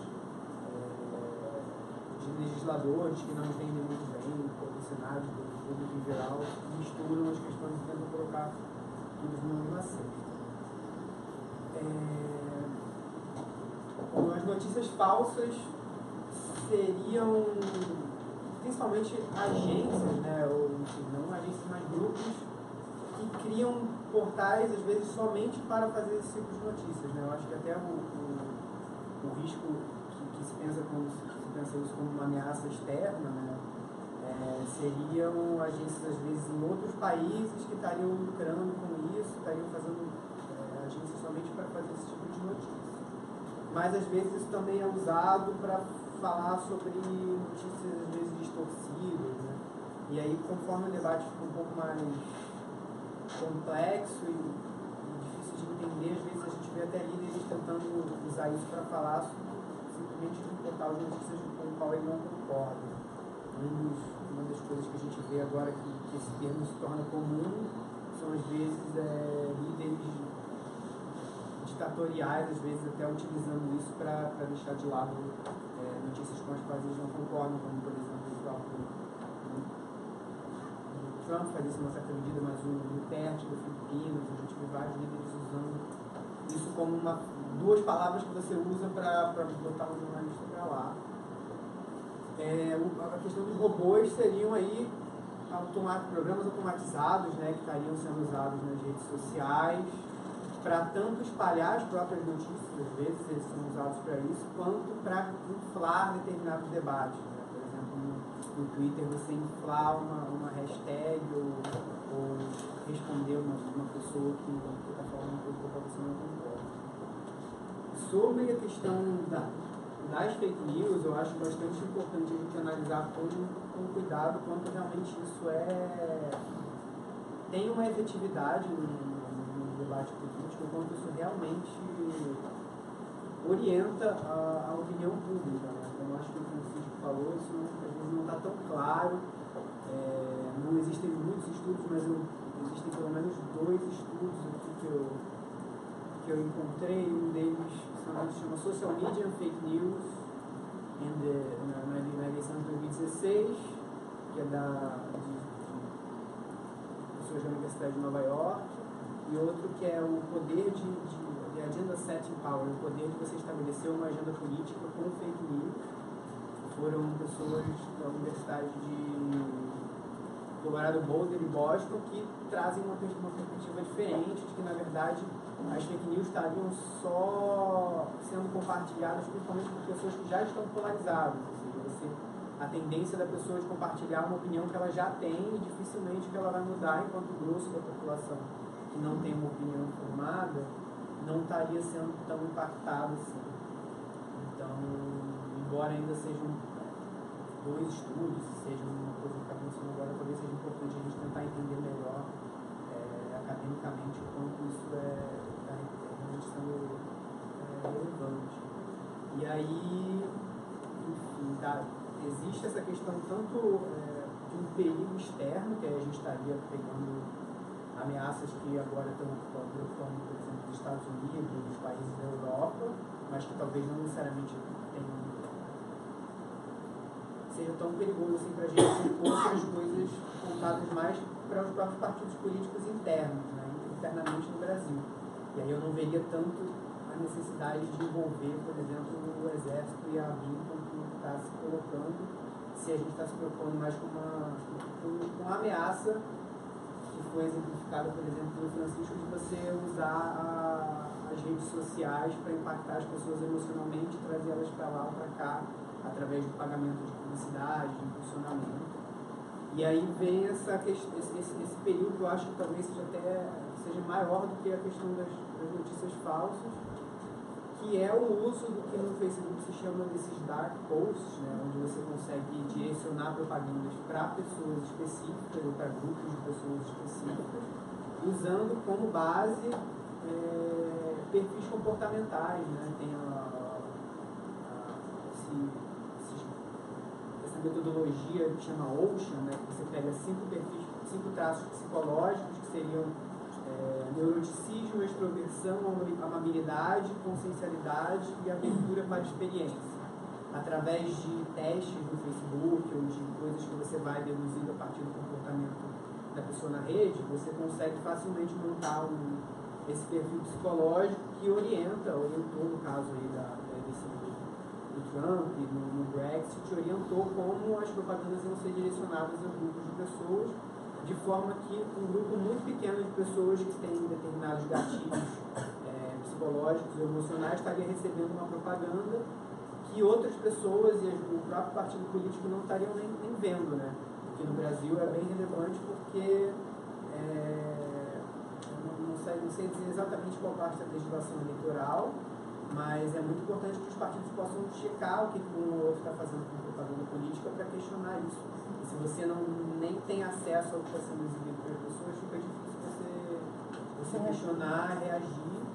Speaker 7: de legisladores que não entendem muito bem o cenário do público em geral, misturam as questões e tentam colocar tudo numa mesma cesta. As notícias falsas seriam principalmente agências, né, ou não agências, mas grupos que criam portais, às vezes, somente para fazer esse tipo de notícias, né? Eu acho que até o risco que se pensa quando se pensa isso como uma ameaça externa, né, seriam agências, às vezes, em outros países que estariam lucrando com isso, estariam fazendo agências somente para fazer esse tipo de notícia. Mas, às vezes, isso também é usado para falar sobre notícias, às vezes, distorcidas, né? E aí, conforme o debate fica um pouco mais complexo e difícil de entender, às vezes a gente vê até líderes tentando usar isso para falar simplesmente de um portal de notícias com o qual ele não concorda. Uma das coisas que a gente vê agora que esse termo se torna comum são, às vezes, líderes ditatoriais, às vezes até utilizando isso para deixar de lado notícias com as quais eles não concordam, como, por exemplo, o próprio Trump faz isso numa certa medida, mas o Duterte das Filipinas, a gente vê vários líderes usando isso como duas palavras que você usa para botar um jornalista para lá. A questão dos robôs seriam aí programas automatizados, né, que estariam sendo usados nas redes sociais para tanto espalhar as próprias notícias, às vezes eles são usados para isso, quanto para inflar determinados debates, né? Por exemplo, no Twitter você inflar uma hashtag ou responder uma pessoa que está falando uma coisa que você não concorda. Sobre a questão das fake news, eu acho bastante importante a gente analisar com cuidado quanto realmente isso tem uma efetividade no debate político, quanto isso realmente orienta a opinião pública, né? Então, eu acho que o Francisco falou, isso às vezes não está tão claro. Não existem muitos estudos, mas existem pelo menos 2 estudos aqui que eu encontrei. Um deles se chama Social Media and Fake News na eleição de 2016, que é de pessoas da Universidade de Nova York, e outro que é o poder de Agenda Setting Power, o poder de você estabelecer uma agenda política com fake news. Foram pessoas da Universidade de Colorado Boulder e Boston que trazem uma perspectiva diferente, de que, na verdade, as fake news estariam só sendo compartilhadas principalmente por pessoas que já estão polarizadas. Ou seja, você a tendência da pessoa de compartilhar uma opinião que ela já tem e dificilmente que ela vai mudar, enquanto o grosso da população que não tem uma opinião formada não estaria sendo tão impactado assim. Então, embora ainda sejam dois estudos, seja uma coisa que está acontecendo agora, talvez seja importante a gente tentar entender melhor academicamente o quanto isso está realmente sendo relevante. E aí, enfim, existe essa questão tanto de um perigo externo, que aí a gente estaria pegando ameaças que agora estão preocupando, por exemplo, dos Estados Unidos, dos países da Europa, mas que talvez não necessariamente seja tão perigoso assim para a gente com outras coisas voltadas mais para os próprios partidos políticos internos, né, internamente no Brasil. E aí eu não veria tanto a necessidade de envolver, por exemplo, o Exército e a BIM como está se colocando, se a gente está se preocupando mais com uma ameaça que foi exemplificada, por exemplo, pelo Francisco, de você usar as redes sociais para impactar as pessoas emocionalmente, trazer elas para lá ou para cá, através do pagamento de publicidade, de impulsionamento. E aí vem esse período que eu acho que talvez seja maior do que a questão das notícias falsas, que é o uso do que no Facebook se chama desses dark posts, né, onde você consegue direcionar propagandas para pessoas específicas ou para grupos de pessoas específicas, usando como base perfis comportamentais, né? Tem essa metodologia que chama Ocean, né, que você pega 5 traços psicológicos que seriam neuroticismo, extroversão, amabilidade, consciencialidade e abertura para a experiência. Através de testes no Facebook ou de coisas que você vai deduzindo a partir do comportamento da pessoa na rede, você consegue facilmente montar esse perfil psicológico que orientou, no caso aí do Trump, no Brexit, orientou como as propagandas iam ser direcionadas a grupos de pessoas, de forma que um grupo muito pequeno de pessoas que têm determinados gatilhos psicológicos ou emocionais estaria recebendo uma propaganda que outras pessoas e o próprio partido político não estariam nem vendo, né? Porque no Brasil é bem relevante porque não sei dizer exatamente qual parte da legislação eleitoral, mas é muito importante que os partidos possam checar o que um ou outro está fazendo com propaganda política para questionar isso. E se você nem tem acesso ao que está sendo exibido pelas pessoas, fica difícil você questionar, reagir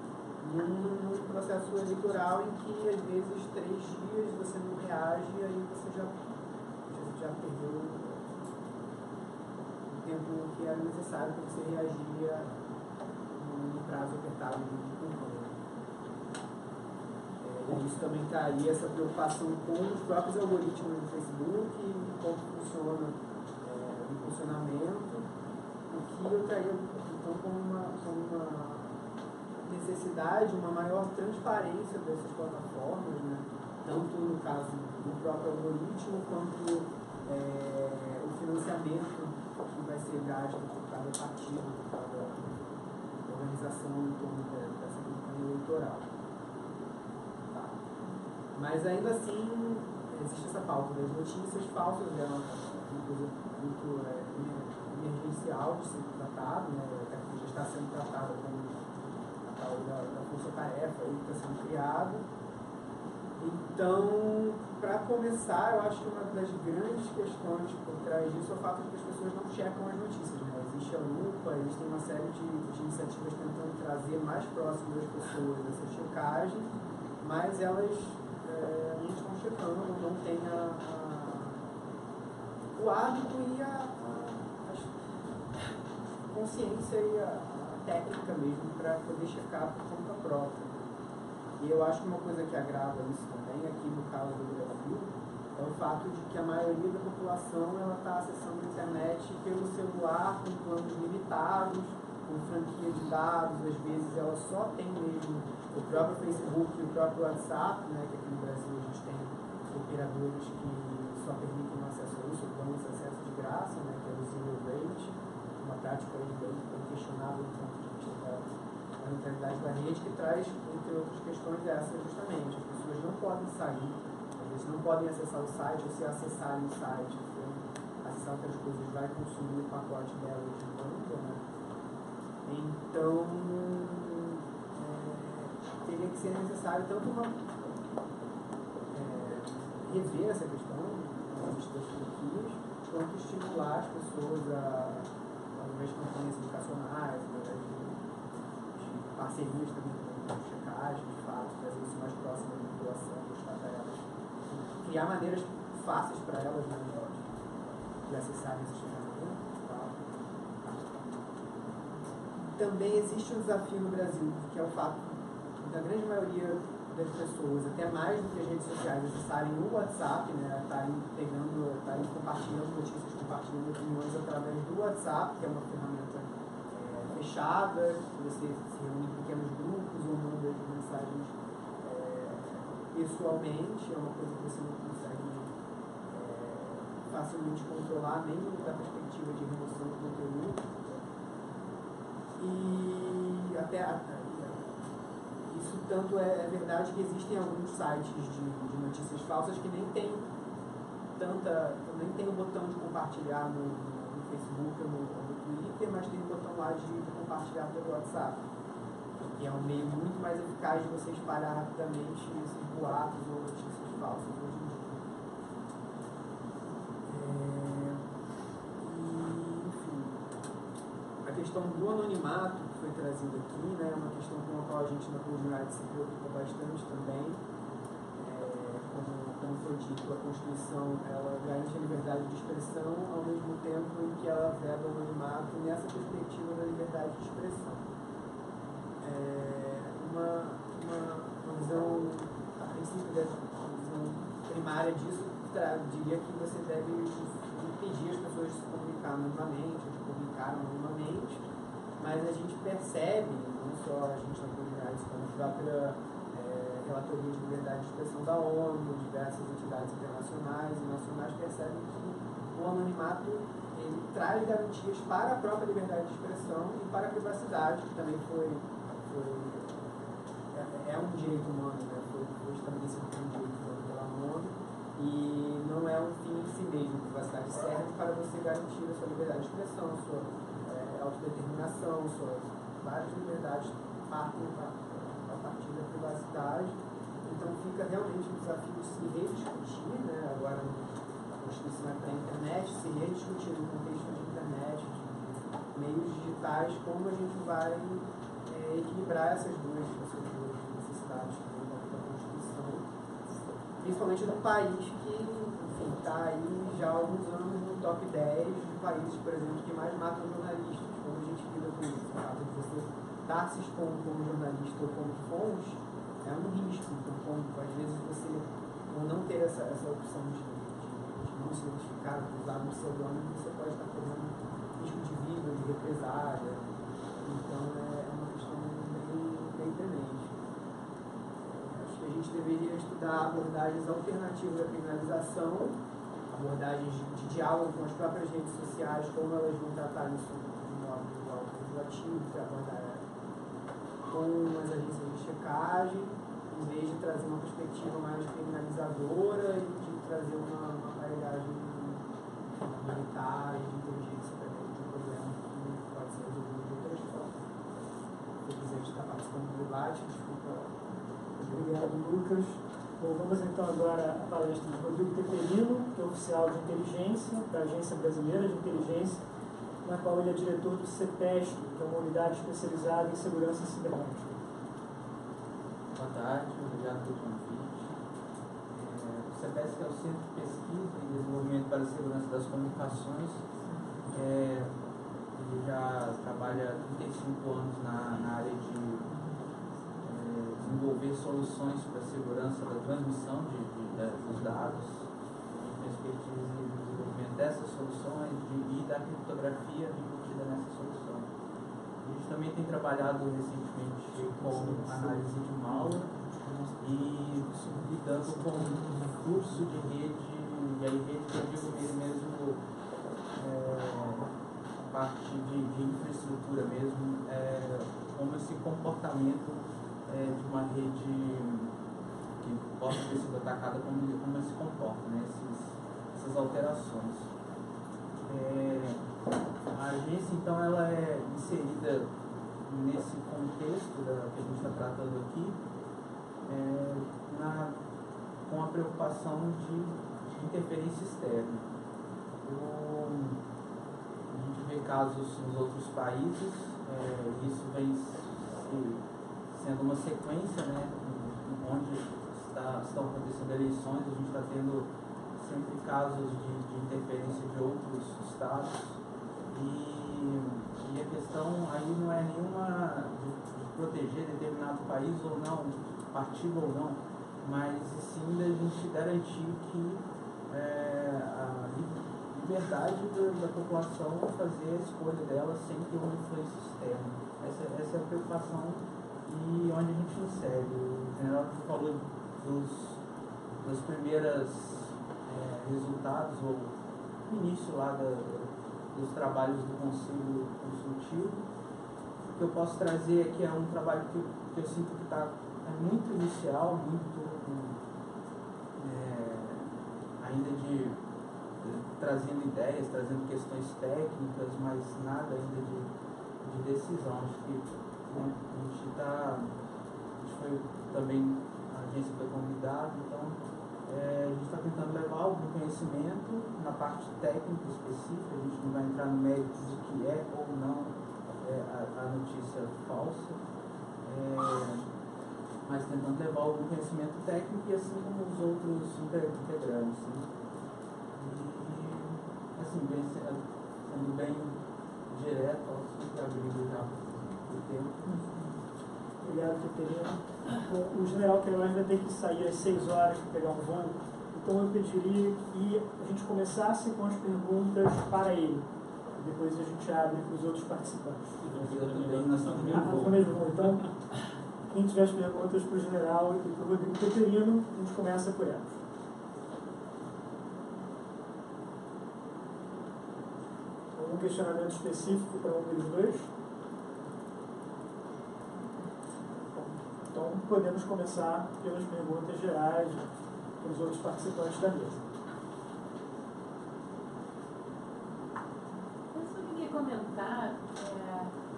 Speaker 7: num processo eleitoral em que, às vezes, 3 dias você não reage e aí você já perdeu o tempo que era necessário para você reagir no prazo apertado de campanha. Isso também traria essa preocupação com os próprios algoritmos do Facebook e como funciona o funcionamento, o que eu traria então como uma necessidade, uma maior transparência dessas plataformas, né? Tanto no caso do próprio algoritmo, quanto o financiamento que vai ser gasto por cada partido, por cada organização em torno dessa campanha eleitoral. Mas ainda assim, existe essa pauta das notícias falsas, é uma coisa muito emergencial de ser tratado, né? Que já está sendo tratada como a tal da força-tarefa que está sendo criada. Então, para começar, eu acho que uma das grandes questões por trás disso é o fato de que as pessoas não checam as notícias, né? Existe a lupa, existem uma série de iniciativas tentando trazer mais próximo das pessoas essa checagem, mas elas não estão checando, não tem o hábito e a consciência e a técnica mesmo para poder checar por conta própria. E eu acho que uma coisa que agrava isso também, aqui no caso do Brasil, é o fato de que a maioria da população está acessando a internet pelo celular, com planos limitados, com franquia de dados, às vezes ela só tem mesmo o próprio Facebook e o próprio WhatsApp, né, que aqui no Brasil a gente tem operadores que só permitem acesso a isso, dão esse acesso de graça, né, que é o Zero Rate, uma prática bem questionável do ponto de vista da neutralidade da rede, que traz, entre outras questões, essa justamente. As pessoas não podem sair, às Eles não podem acessar o site, ou se acessarem o site, se acessar outras coisas, vai consumir o pacote delas de banco, né? Então, teria que ser necessário tanto rever essa questão das franquias, quanto estimular as pessoas através de campanhas educacionais, através de parcerias também com checagem, de fato, trazer isso mais próximo da população, mostrar para elas, criar maneiras fáceis para elas, né, de acessarem esse ferramenta e tal. Também existe um desafio no Brasil, que é o fato da grande maioria das pessoas, até mais do que as redes sociais, acessarem o WhatsApp, né, estarem compartilhando notícias, compartilhando opiniões através do WhatsApp, que é uma ferramenta fechada, que você se reúne em pequenos grupos ou manda as mensagens pessoalmente, é uma coisa que você não consegue facilmente controlar, nem da perspectiva de remoção do conteúdo. E até isso tanto é verdade que existem alguns sites de notícias falsas que nem tem o botão de compartilhar no Facebook ou no Twitter, mas tem o botão lá de compartilhar pelo WhatsApp, que é um meio muito mais eficaz de você espalhar rapidamente esses boatos ou notícias falsas hoje em dia. Enfim, a questão do anonimato que foi trazida aqui, né, é uma questão com a qual a gente na comunidade se preocupa bastante também. Como foi dito, a Constituição ela garante a liberdade de expressão ao mesmo tempo em que ela veda o anonimato nessa perspectiva da liberdade de expressão. Uma visão, a princípio, dessa visão primária disso, diria que você deve impedir as pessoas de se comunicar anonimamente, de publicar anonimamente, mas a gente percebe, não só a gente na comunidade, como a própria relatoria de liberdade de expressão da ONU, diversas entidades internacionais e nacionais percebem que o anonimato ele traz garantias para a própria liberdade de expressão e para a privacidade, que também é um direito humano, né? Foi estabelecido como um direito humano pela ONU e não é um fim em si mesmo. A privacidade serve para você garantir a sua liberdade de expressão, a sua autodeterminação, suas várias liberdades partem a partir da privacidade. Então fica realmente um desafio de se rediscutir, né? Agora a Constituição é para a internet, se rediscutir no contexto de internet, de meios digitais, como a gente vai equilibrar essas duas necessidades da Constituição, principalmente num país que está aí já há alguns anos no top 10 de países, por exemplo, que mais matam jornalistas. Como a gente lida com isso? O fato de você estar se expondo como jornalista ou como fonte é um risco. Então, às vezes você não ter essa opção de não se identificar, de usar um pseudônimo, você pode estar correndo risco de vida, de represália. Então é uma questão bem premente. Acho que a gente deveria estudar abordagens alternativas à criminalização, abordagens de diálogo com as próprias redes sociais, como elas vão tratar isso de modo legislativo, abordar com as agências de checagem, em vez de trazer uma perspectiva mais criminalizadora e de trazer uma aparelhagem humanitária e de inteligência também de um problema que pode ser resolvido de outras formas. Se eu quiser estar participando do debate, desculpa.
Speaker 2: Obrigado, Lucas. Bom, vamos então agora à palestra de Rodrigo Teferino, que é oficial de inteligência da Agência Brasileira de Inteligência, na qual ele é diretor do CEPESC, que é uma unidade especializada em segurança cibernética.
Speaker 8: Boa tarde, obrigado pelo convite. O CEPESC é o Centro de Pesquisa e Desenvolvimento para a Segurança das Comunicações. Ele já trabalha há 35 anos na área de desenvolver soluções para a segurança da transmissão dos dados, em perspectiva de desenvolvimento dessas soluções e da criptografia embutida nessas soluções. A gente também tem trabalhado recentemente com análise de malware e lidando com fluxo de rede, e aí rede que eu digo mesmo parte de infraestrutura mesmo, como esse comportamento de uma rede que possa ter sido atacada, como ele se comporta, né? Essas alterações. A agência, então, ela é inserida nesse contexto que a gente está tratando aqui, com a preocupação de interferência externa. A gente vê casos nos outros países, isso vem sendo uma sequência, né, onde estão acontecendo eleições, a gente está tendo sempre casos de interferência de outros estados, e a questão aí não é nenhuma de proteger determinado país ou não, partido ou não, mas sim da gente garantir que a liberdade da população fazer a escolha dela sem ter uma influência externa. Essa é a preocupação e onde a gente insere. O general falou dos primeiros resultados, ou início lá dos trabalhos do Conselho Consultivo. O que eu posso trazer aqui é um trabalho que eu sinto que está muito inicial, muito ainda trazendo ideias, trazendo questões técnicas, mas nada ainda de decisão. Acho que a agência foi convidada, então a gente está tentando levar algum conhecimento na parte técnica específica. A gente não vai entrar no mérito do que é ou não a notícia falsa, mas tentando levar algum conhecimento técnico, e assim como os outros integrantes. Né? E, assim, sendo bem direto, abrindo já o tempo.
Speaker 2: Obrigado, Caterina. O general Queiroz vai ter que sair às 6 horas para pegar um voo, então eu pediria que a gente começasse com as perguntas para ele. Depois a gente abre para os outros participantes. No mesmo voo. Então, quem tiver as perguntas para o general e para o Rodrigo Caterino, a gente começa por elas. Algum questionamento específico para um dos dois? Então, podemos começar pelas perguntas gerais para os outros participantes da mesa.
Speaker 9: Eu só queria comentar,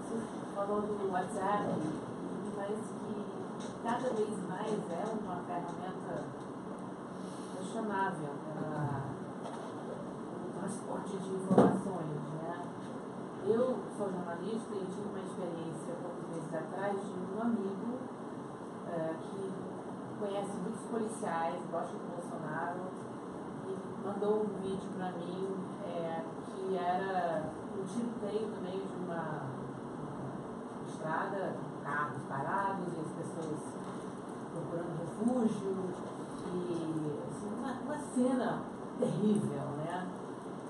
Speaker 9: você falou do WhatsApp, mas que cada vez mais é uma ferramenta chamável para o transporte de informações, né? Eu sou jornalista e tive uma experiência poucos meses atrás de um amigo que conhece muitos policiais, gosta do Bolsonaro, e mandou um vídeo para mim que era um tiroteio no meio de uma estrada, carros parados e as pessoas procurando refúgio, e assim, uma cena terrível, né?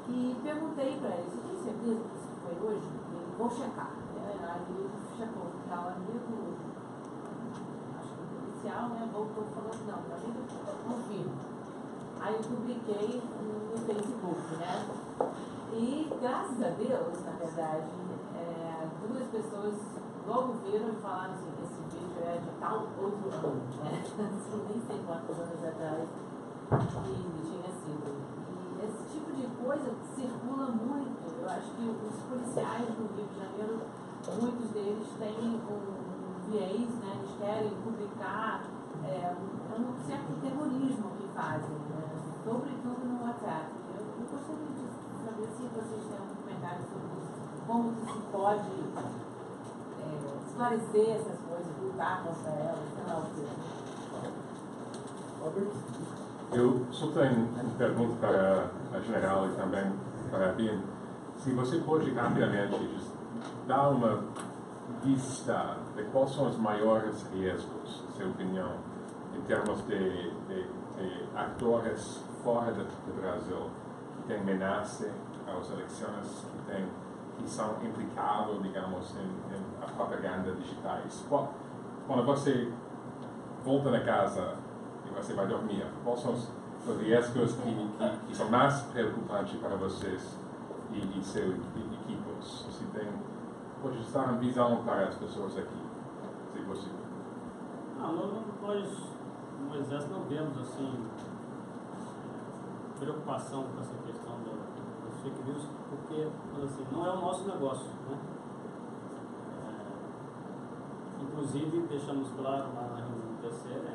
Speaker 9: E perguntei para ele: você tem certeza que isso foi hoje? Ele: vou checar. Aí ele checou, porque o amigo, acho que policial, né, voltou falando: não, mas ele confirma. Aí eu publiquei no Facebook, né? E graças a Deus, na verdade, 2 pessoas logo viram e falaram assim: esse vídeo é de tal outro ano, né? Assim, nem sei quantos anos atrás que tinha sido. E esse tipo de coisa circula muito. Eu acho que os policiais do Rio de Janeiro, muitos deles têm um viés, né? Eles querem publicar um certo terrorismo que fazem, né? Sobretudo no WhatsApp. Eu gostaria de saber se vocês têm algum comentário sobre isso. Como que se pode esclarecer essas coisas, lutar contra elas, sei lá o que.
Speaker 10: Eu só tenho uma pergunta para a general e também para a BIM. Se você pode rapidamente dar uma vista de quais são os maiores riscos, na sua opinião, em termos de atores fora do Brasil que têm ameaça às eleições, que são implicados, digamos, em a propaganda digitais. Quando você volta na casa e você vai dormir, quais são os riscos que são mais preocupantes para vocês e seus equipos? Se pode dar uma visão para as pessoas aqui, se possível.
Speaker 6: Nós no Exército não vemos assim preocupação com essa questão das fake news, porque assim, não é o nosso negócio, né? Inclusive, deixamos claro lá na reunião do TCE, né?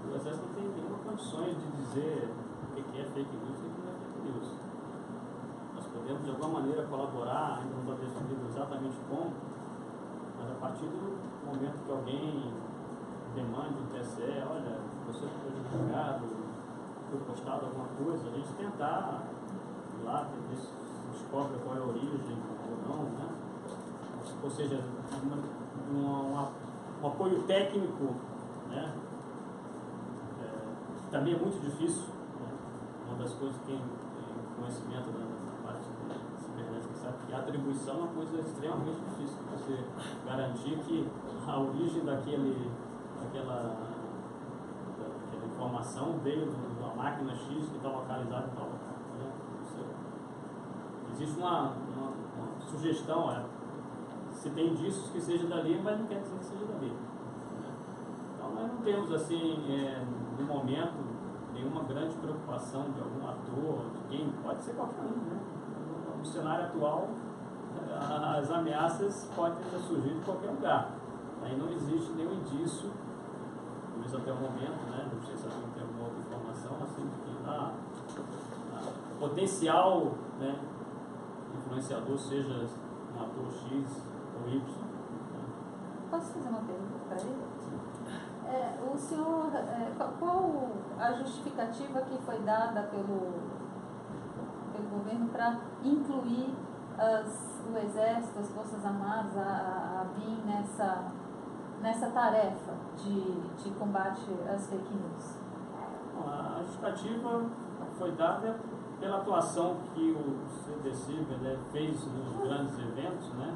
Speaker 6: O Exército não tem nenhuma condições de dizer o que é fake news e o que não é fake news. Nós podemos, de alguma maneira, colaborar, ainda não está definido exatamente como, mas a partir do momento que alguém demande o TCE, olha, você foi prejudicado, foi postado alguma coisa, a gente tentar ir lá, ver se descobre qual é a origem ou não, né? Ou seja, um apoio técnico, né? Também é muito difícil, né? Uma das coisas que quem tem conhecimento da parte cibernética sabe que a atribuição é uma coisa extremamente difícil. Você garantir que a origem daquela informação veio de uma máquina X que está localizada em tal local, né? Existe uma sugestão, se tem indícios que seja dali, mas não quer dizer que seja dali, né? Então nós não temos assim, no momento, nenhuma grande preocupação de algum ator, de quem, pode ser qualquer um, né? No cenário atual, as ameaças podem ter surgido em qualquer lugar. Aí não existe nenhum indício, pelo menos até o momento, né? Não sei se alguém tem alguma outra informação, assim, de que potencial, né, influenciador seja um ator X ou Y.
Speaker 4: Posso fazer uma pergunta para ele? O senhor, qual a justificativa que foi dada pelo governo para incluir o Exército, as Forças Armadas, a BIM nessa tarefa de combate às fake news?
Speaker 6: A justificativa foi dada pela atuação que o CDC, né, fez nos grandes eventos, né?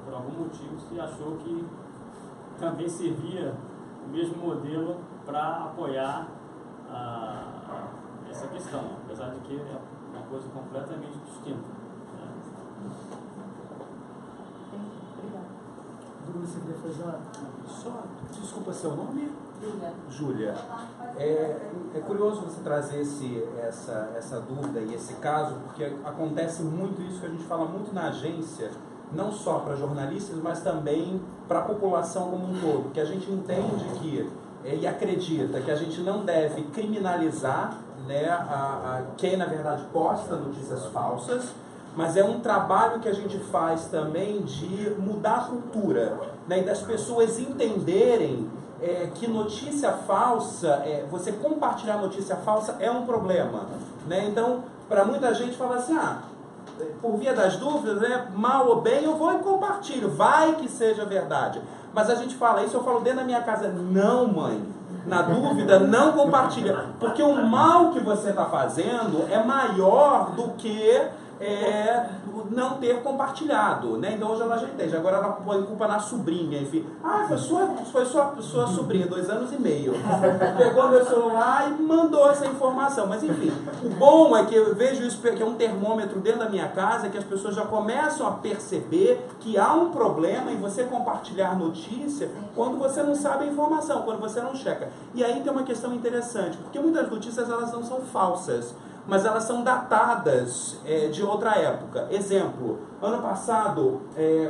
Speaker 6: Por algum motivo se achou que também servia o mesmo modelo para apoiar essa questão, apesar de que é uma coisa completamente distinta, né?
Speaker 4: Obrigada.
Speaker 2: Dúvida, você queria fazer uma... Só, desculpa, seu nome?
Speaker 3: Júlia, é curioso você trazer essa dúvida e esse caso, porque acontece muito isso que a gente fala muito na agência, não só para jornalistas, mas também para a população como um todo, que a gente entende que, e acredita que a gente não deve criminalizar, né, quem na verdade posta notícias falsas, mas é um trabalho que a gente faz também de mudar a cultura, né, e das pessoas entenderem que notícia falsa, você compartilhar notícia falsa é um problema, né? Então, para muita gente fala assim, por via das dúvidas, né, mal ou bem, eu vou e compartilho, vai que seja verdade. Mas a gente fala isso, eu falo dentro da minha casa, não, mãe, na dúvida, não compartilha, porque o mal que você está fazendo é maior do que não ter compartilhado, né? Então hoje ela já entende, agora ela põe culpa na sobrinha, enfim, foi sua sobrinha, 2 anos e meio, pegou meu celular e mandou essa informação, mas enfim, o bom é que eu vejo isso, que é um termômetro dentro da minha casa, que as pessoas já começam a perceber que há um problema em você compartilhar notícia quando você não sabe a informação, quando você não checa. E aí tem uma questão interessante, porque muitas notícias elas não são falsas, mas elas são datadas de outra época. Exemplo, ano passado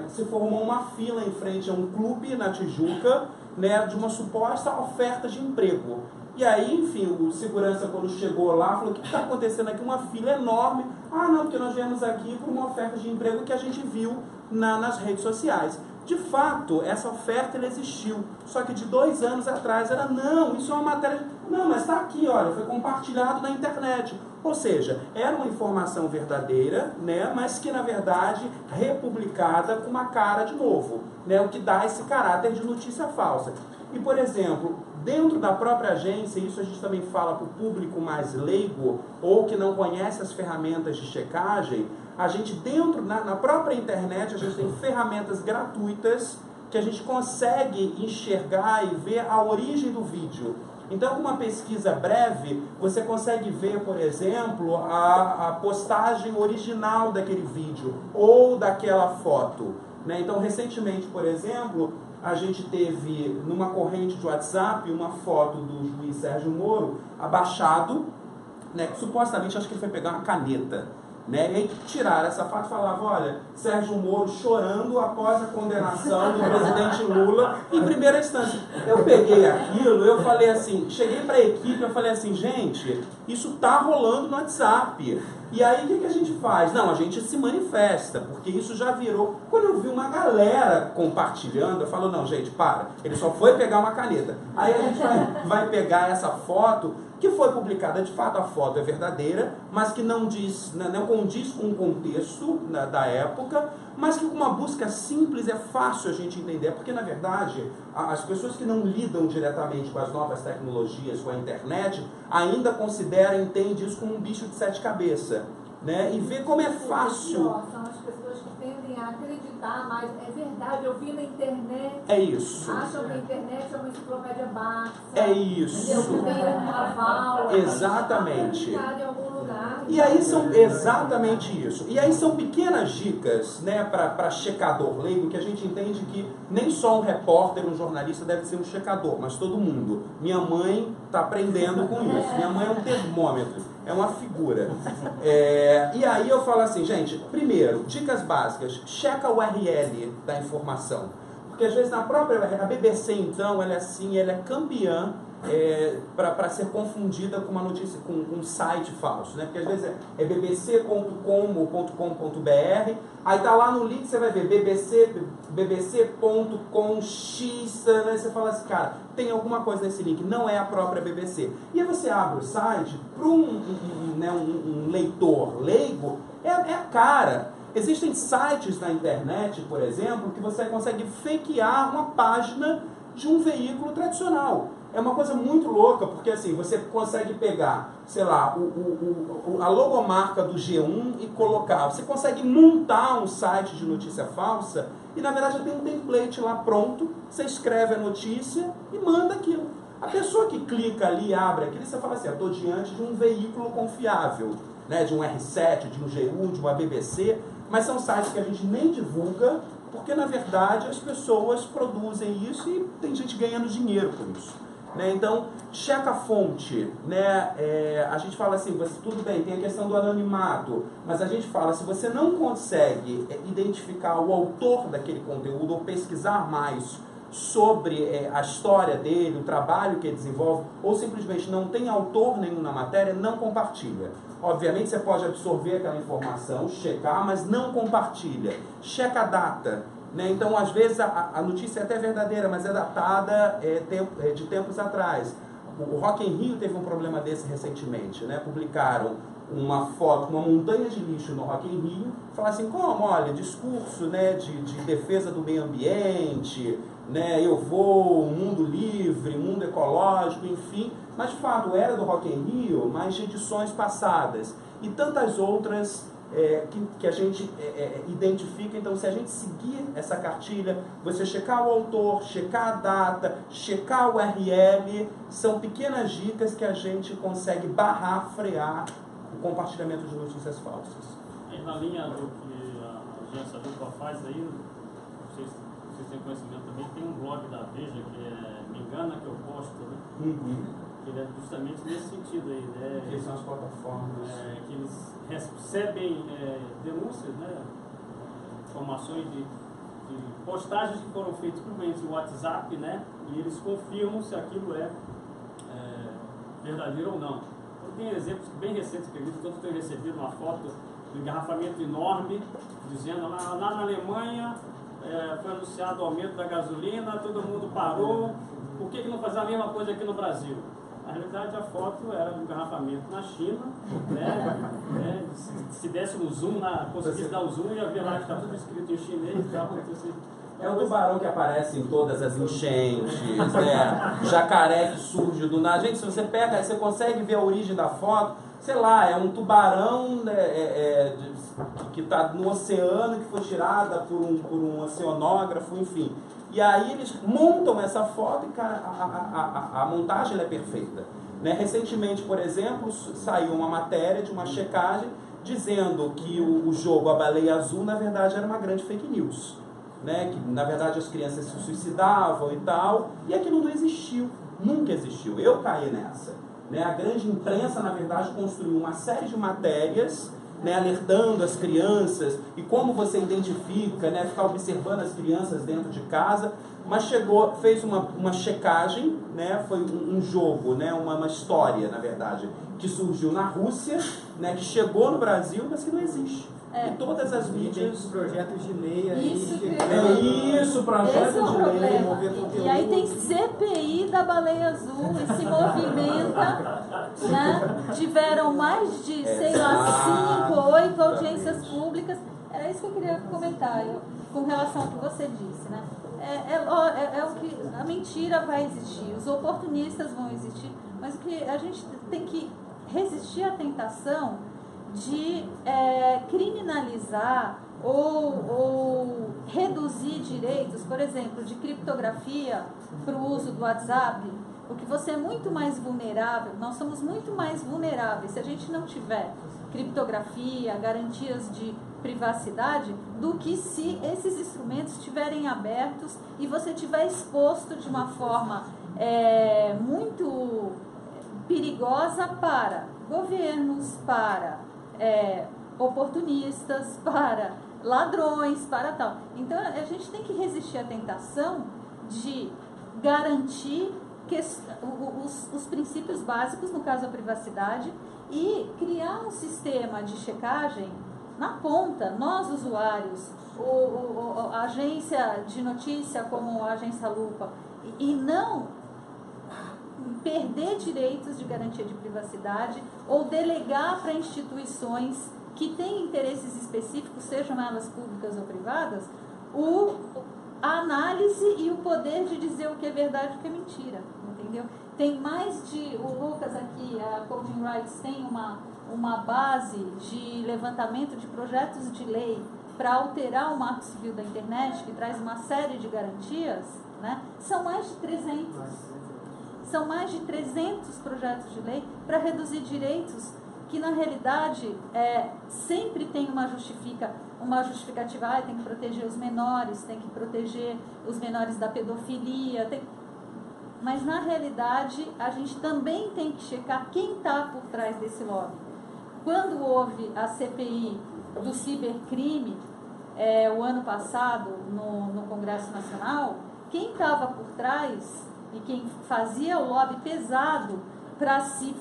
Speaker 3: se formou uma fila em frente a um clube na Tijuca, né, de uma suposta oferta de emprego. E aí, enfim, o segurança quando chegou lá falou, o que está acontecendo aqui? Uma fila enorme. Não, porque nós viemos aqui por uma oferta de emprego que a gente viu nas redes sociais. De fato, essa oferta ela existiu, só que de 2 anos atrás era, não, isso é uma matéria... Não, mas está aqui, olha, foi compartilhado na internet. Ou seja, era uma informação verdadeira, né, mas que, na verdade, republicada com uma cara de novo, né, o que dá esse caráter de notícia falsa. E, por exemplo, dentro da própria agência, isso a gente também fala para o público mais leigo, ou que não conhece as ferramentas de checagem, a gente dentro, na própria internet, a gente tem ferramentas gratuitas que a gente consegue enxergar e ver a origem do vídeo. Então, com uma pesquisa breve, você consegue ver, por exemplo, a postagem original daquele vídeo ou daquela foto. né? Então, recentemente, por exemplo, a gente teve numa corrente de WhatsApp uma foto do juiz Sérgio Moro abaixado, né, que supostamente acho que ele foi pegar uma caneta, né, e aí tiraram essa foto e falavam, olha, Sérgio Moro chorando após a condenação do presidente Lula em primeira instância. Eu peguei aquilo, eu falei assim, cheguei para a equipe, eu falei assim, gente, isso tá rolando no WhatsApp. E aí o que a gente faz? Não, a gente se manifesta, porque isso já virou... Quando eu vi uma galera compartilhando, eu falo, não, gente, para, ele só foi pegar uma caneta. Aí a gente vai pegar essa foto, que foi publicada, de fato a foto é verdadeira, mas que não condiz com o contexto da época, mas que com uma busca simples é fácil a gente entender, porque na verdade as pessoas que não lidam diretamente com as novas tecnologias, com a internet, ainda consideram e entendem isso como um bicho de 7 cabeças, né? E vê como é fácil.
Speaker 9: São as pessoas que tendem a acreditar, mas é verdade, eu vi na internet.
Speaker 3: É isso.
Speaker 9: Acham que a internet é uma enciclopédia Barça.
Speaker 3: É isso.
Speaker 9: Eu tenho um aval.
Speaker 3: Exatamente.
Speaker 9: Em algum lugar.
Speaker 3: E aí são exatamente isso. E aí são pequenas dicas, né, para checador leigo, que a gente entende que nem só um repórter, um jornalista deve ser um checador, mas todo mundo. Minha mãe está aprendendo com isso. Minha mãe é um termômetro, é uma figura. E aí eu falo assim, gente, primeiro, dicas básicas, checa o URL da informação. Porque às vezes na própria a BBC, então, ela é assim, ela é campeã para ser confundida com uma notícia, com um site falso, né? Porque às vezes é bbc.com.br, aí tá lá no link, você vai ver bbc.com.x, né? Você fala assim, cara, tem alguma coisa nesse link, não é a própria BBC. E aí você abre o site, para um leitor leigo, é a cara. Existem sites na internet, por exemplo, que você consegue fakear uma página de um veículo tradicional. É uma coisa muito louca, porque assim, você consegue pegar, sei lá, a logomarca do G1 e colocar. Você consegue montar um site de notícia falsa e, na verdade, já tem um template lá pronto. Você escreve a notícia e manda aquilo. A pessoa que clica ali, abre aquilo, você fala assim, eu estou diante de um veículo confiável, né, de um R7, de um G1, de uma BBC, mas são sites que a gente nem divulga, porque, na verdade, as pessoas produzem isso e tem gente ganhando dinheiro por isso. Né? Então, checa a fonte, né? A gente fala assim, tudo bem, tem a questão do anonimato, mas a gente fala, se você não consegue identificar o autor daquele conteúdo ou pesquisar mais sobre a história dele, o trabalho que ele desenvolve, ou simplesmente não tem autor nenhum na matéria, não compartilha. Obviamente você pode absorver aquela informação, checar, mas não compartilha. Checa a data. Né? Então, às vezes, a notícia é até verdadeira, mas é datada de tempos atrás. O Rock in Rio teve um problema desse recentemente. Né? Publicaram uma foto com uma montanha de lixo no Rock in Rio, falaram assim, como, olha, discurso, né, de defesa do meio ambiente, né, eu vou, mundo livre, mundo ecológico, enfim. Mas, de fato, era do Rock in Rio, mas de edições passadas. E tantas outras que a gente identifica. Então, se a gente seguir essa cartilha, você checar o autor, checar a data, checar o URL, são pequenas dicas que a gente consegue barrar, frear o compartilhamento de notícias falsas.
Speaker 6: Aí, na linha do que a agência Dupla faz aí, não sei se vocês têm conhecimento também, tem um blog da Veja que é Me Engana Que Eu Posto, né? Que ele é justamente nesse sentido aí, né?
Speaker 3: Que são as plataformas.
Speaker 6: Que eles recebem denúncias, né? Informações de postagens que foram feitas por meio do WhatsApp, né? E eles confirmam se aquilo é verdadeiro ou não. Eu tenho exemplos bem recentes, acredito que eu tenho recebido uma foto de um engarrafamento enorme, dizendo lá na Alemanha foi anunciado o aumento da gasolina, todo mundo parou, por que não fazer a mesma coisa aqui no Brasil? Na realidade, a foto era de um engarrafamento na China, né? Se desse um zoom, conseguisse dar o zoom, ia ver lá que está tudo escrito em chinês.
Speaker 3: É o tubarão que aparece em todas as enchentes, né? Jacaré que surge do nada. Gente, se você pega, você consegue ver a origem da foto, sei lá, é um tubarão que está no oceano, que foi tirada por um oceanógrafo, enfim. E aí eles montam essa foto e, cara, a montagem é perfeita. Né? Recentemente, por exemplo, saiu uma matéria de uma checagem dizendo que o jogo A Baleia Azul, na verdade, era uma grande fake news. né, que na verdade as crianças se suicidavam e tal, e aquilo não existiu, nunca existiu. Eu caí nessa. Né? A grande imprensa, na verdade, construiu uma série de matérias, né, alertando as crianças e como você identifica, né, ficar observando as crianças dentro de casa, mas fez uma checagem, né, foi um jogo, né, uma história, na verdade, que surgiu na Rússia, né, que chegou no Brasil, mas que não existe. E todas as mídias...
Speaker 7: projetos de lei aí...
Speaker 3: Projeto de lei.
Speaker 4: E aí tem CPI da baleia azul e se movimenta, né? Tiveram mais de, sei lá, 5 ou 8 audiências públicas. Era isso que eu queria comentar, com relação ao que você disse, né? É o que a mentira vai existir, os oportunistas vão existir, mas o que a gente tem que resistir à tentação de criminalizar ou reduzir direitos, por exemplo, de criptografia para o uso do WhatsApp, porque você é muito mais vulnerável, nós somos muito mais vulneráveis se a gente não tiver criptografia, garantias de privacidade, do que se esses instrumentos estiverem abertos e você estiver exposto de uma forma muito perigosa para governos, para oportunistas, para ladrões, para tal. Então a gente tem que resistir à tentação de garantir os princípios básicos, no caso a privacidade, e criar um sistema de checagem na ponta, nós usuários, a agência de notícia como a agência Lupa, e não perder direitos de garantia de privacidade ou delegar para instituições que têm interesses específicos, sejam elas públicas ou privadas, a análise e o poder de dizer o que é verdade e o que é mentira, entendeu? Tem mais de... O Lucas aqui, a Coding Rights, tem uma base de levantamento de projetos de lei para alterar o Marco Civil da Internet, que traz uma série de garantias, né? São mais de 300. São mais de 300 projetos de lei para reduzir direitos que, na realidade, sempre tem uma justificativa. Tem que proteger os menores, tem que proteger os menores da pedofilia. Mas, na realidade, a gente também tem que checar quem está por trás desse lobby. Quando houve a CPI do cibercrime, o ano passado, no Congresso Nacional, quem estava por trás... e quem fazia o lobby pesado para se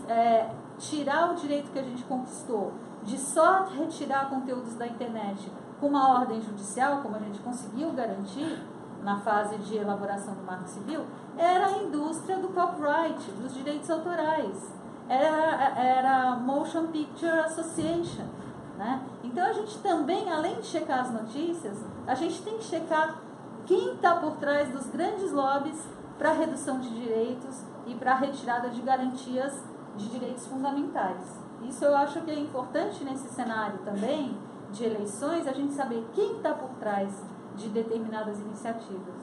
Speaker 4: tirar o direito que a gente conquistou, de só retirar conteúdos da internet com uma ordem judicial, como a gente conseguiu garantir na fase de elaboração do Marco Civil, era a indústria do copyright, dos direitos autorais, era a Motion Picture Association, né? Então a gente também, além de checar as notícias, a gente tem que checar quem está por trás dos grandes lobbies para a redução de direitos e para a retirada de garantias de direitos fundamentais. Isso eu acho que é importante nesse cenário também de eleições, a gente saber quem está por trás de determinadas iniciativas.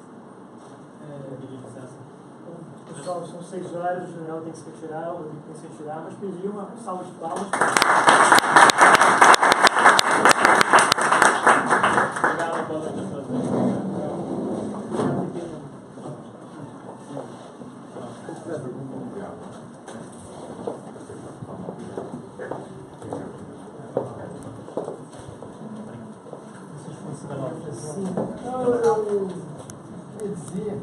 Speaker 2: Pessoal, são 6 horas, o general tem que se retirar, eu tenho que se retirar, mas pedi uma salva de palmas.
Speaker 6: Obrigado pela atenção.
Speaker 5: Não, eu ia dizer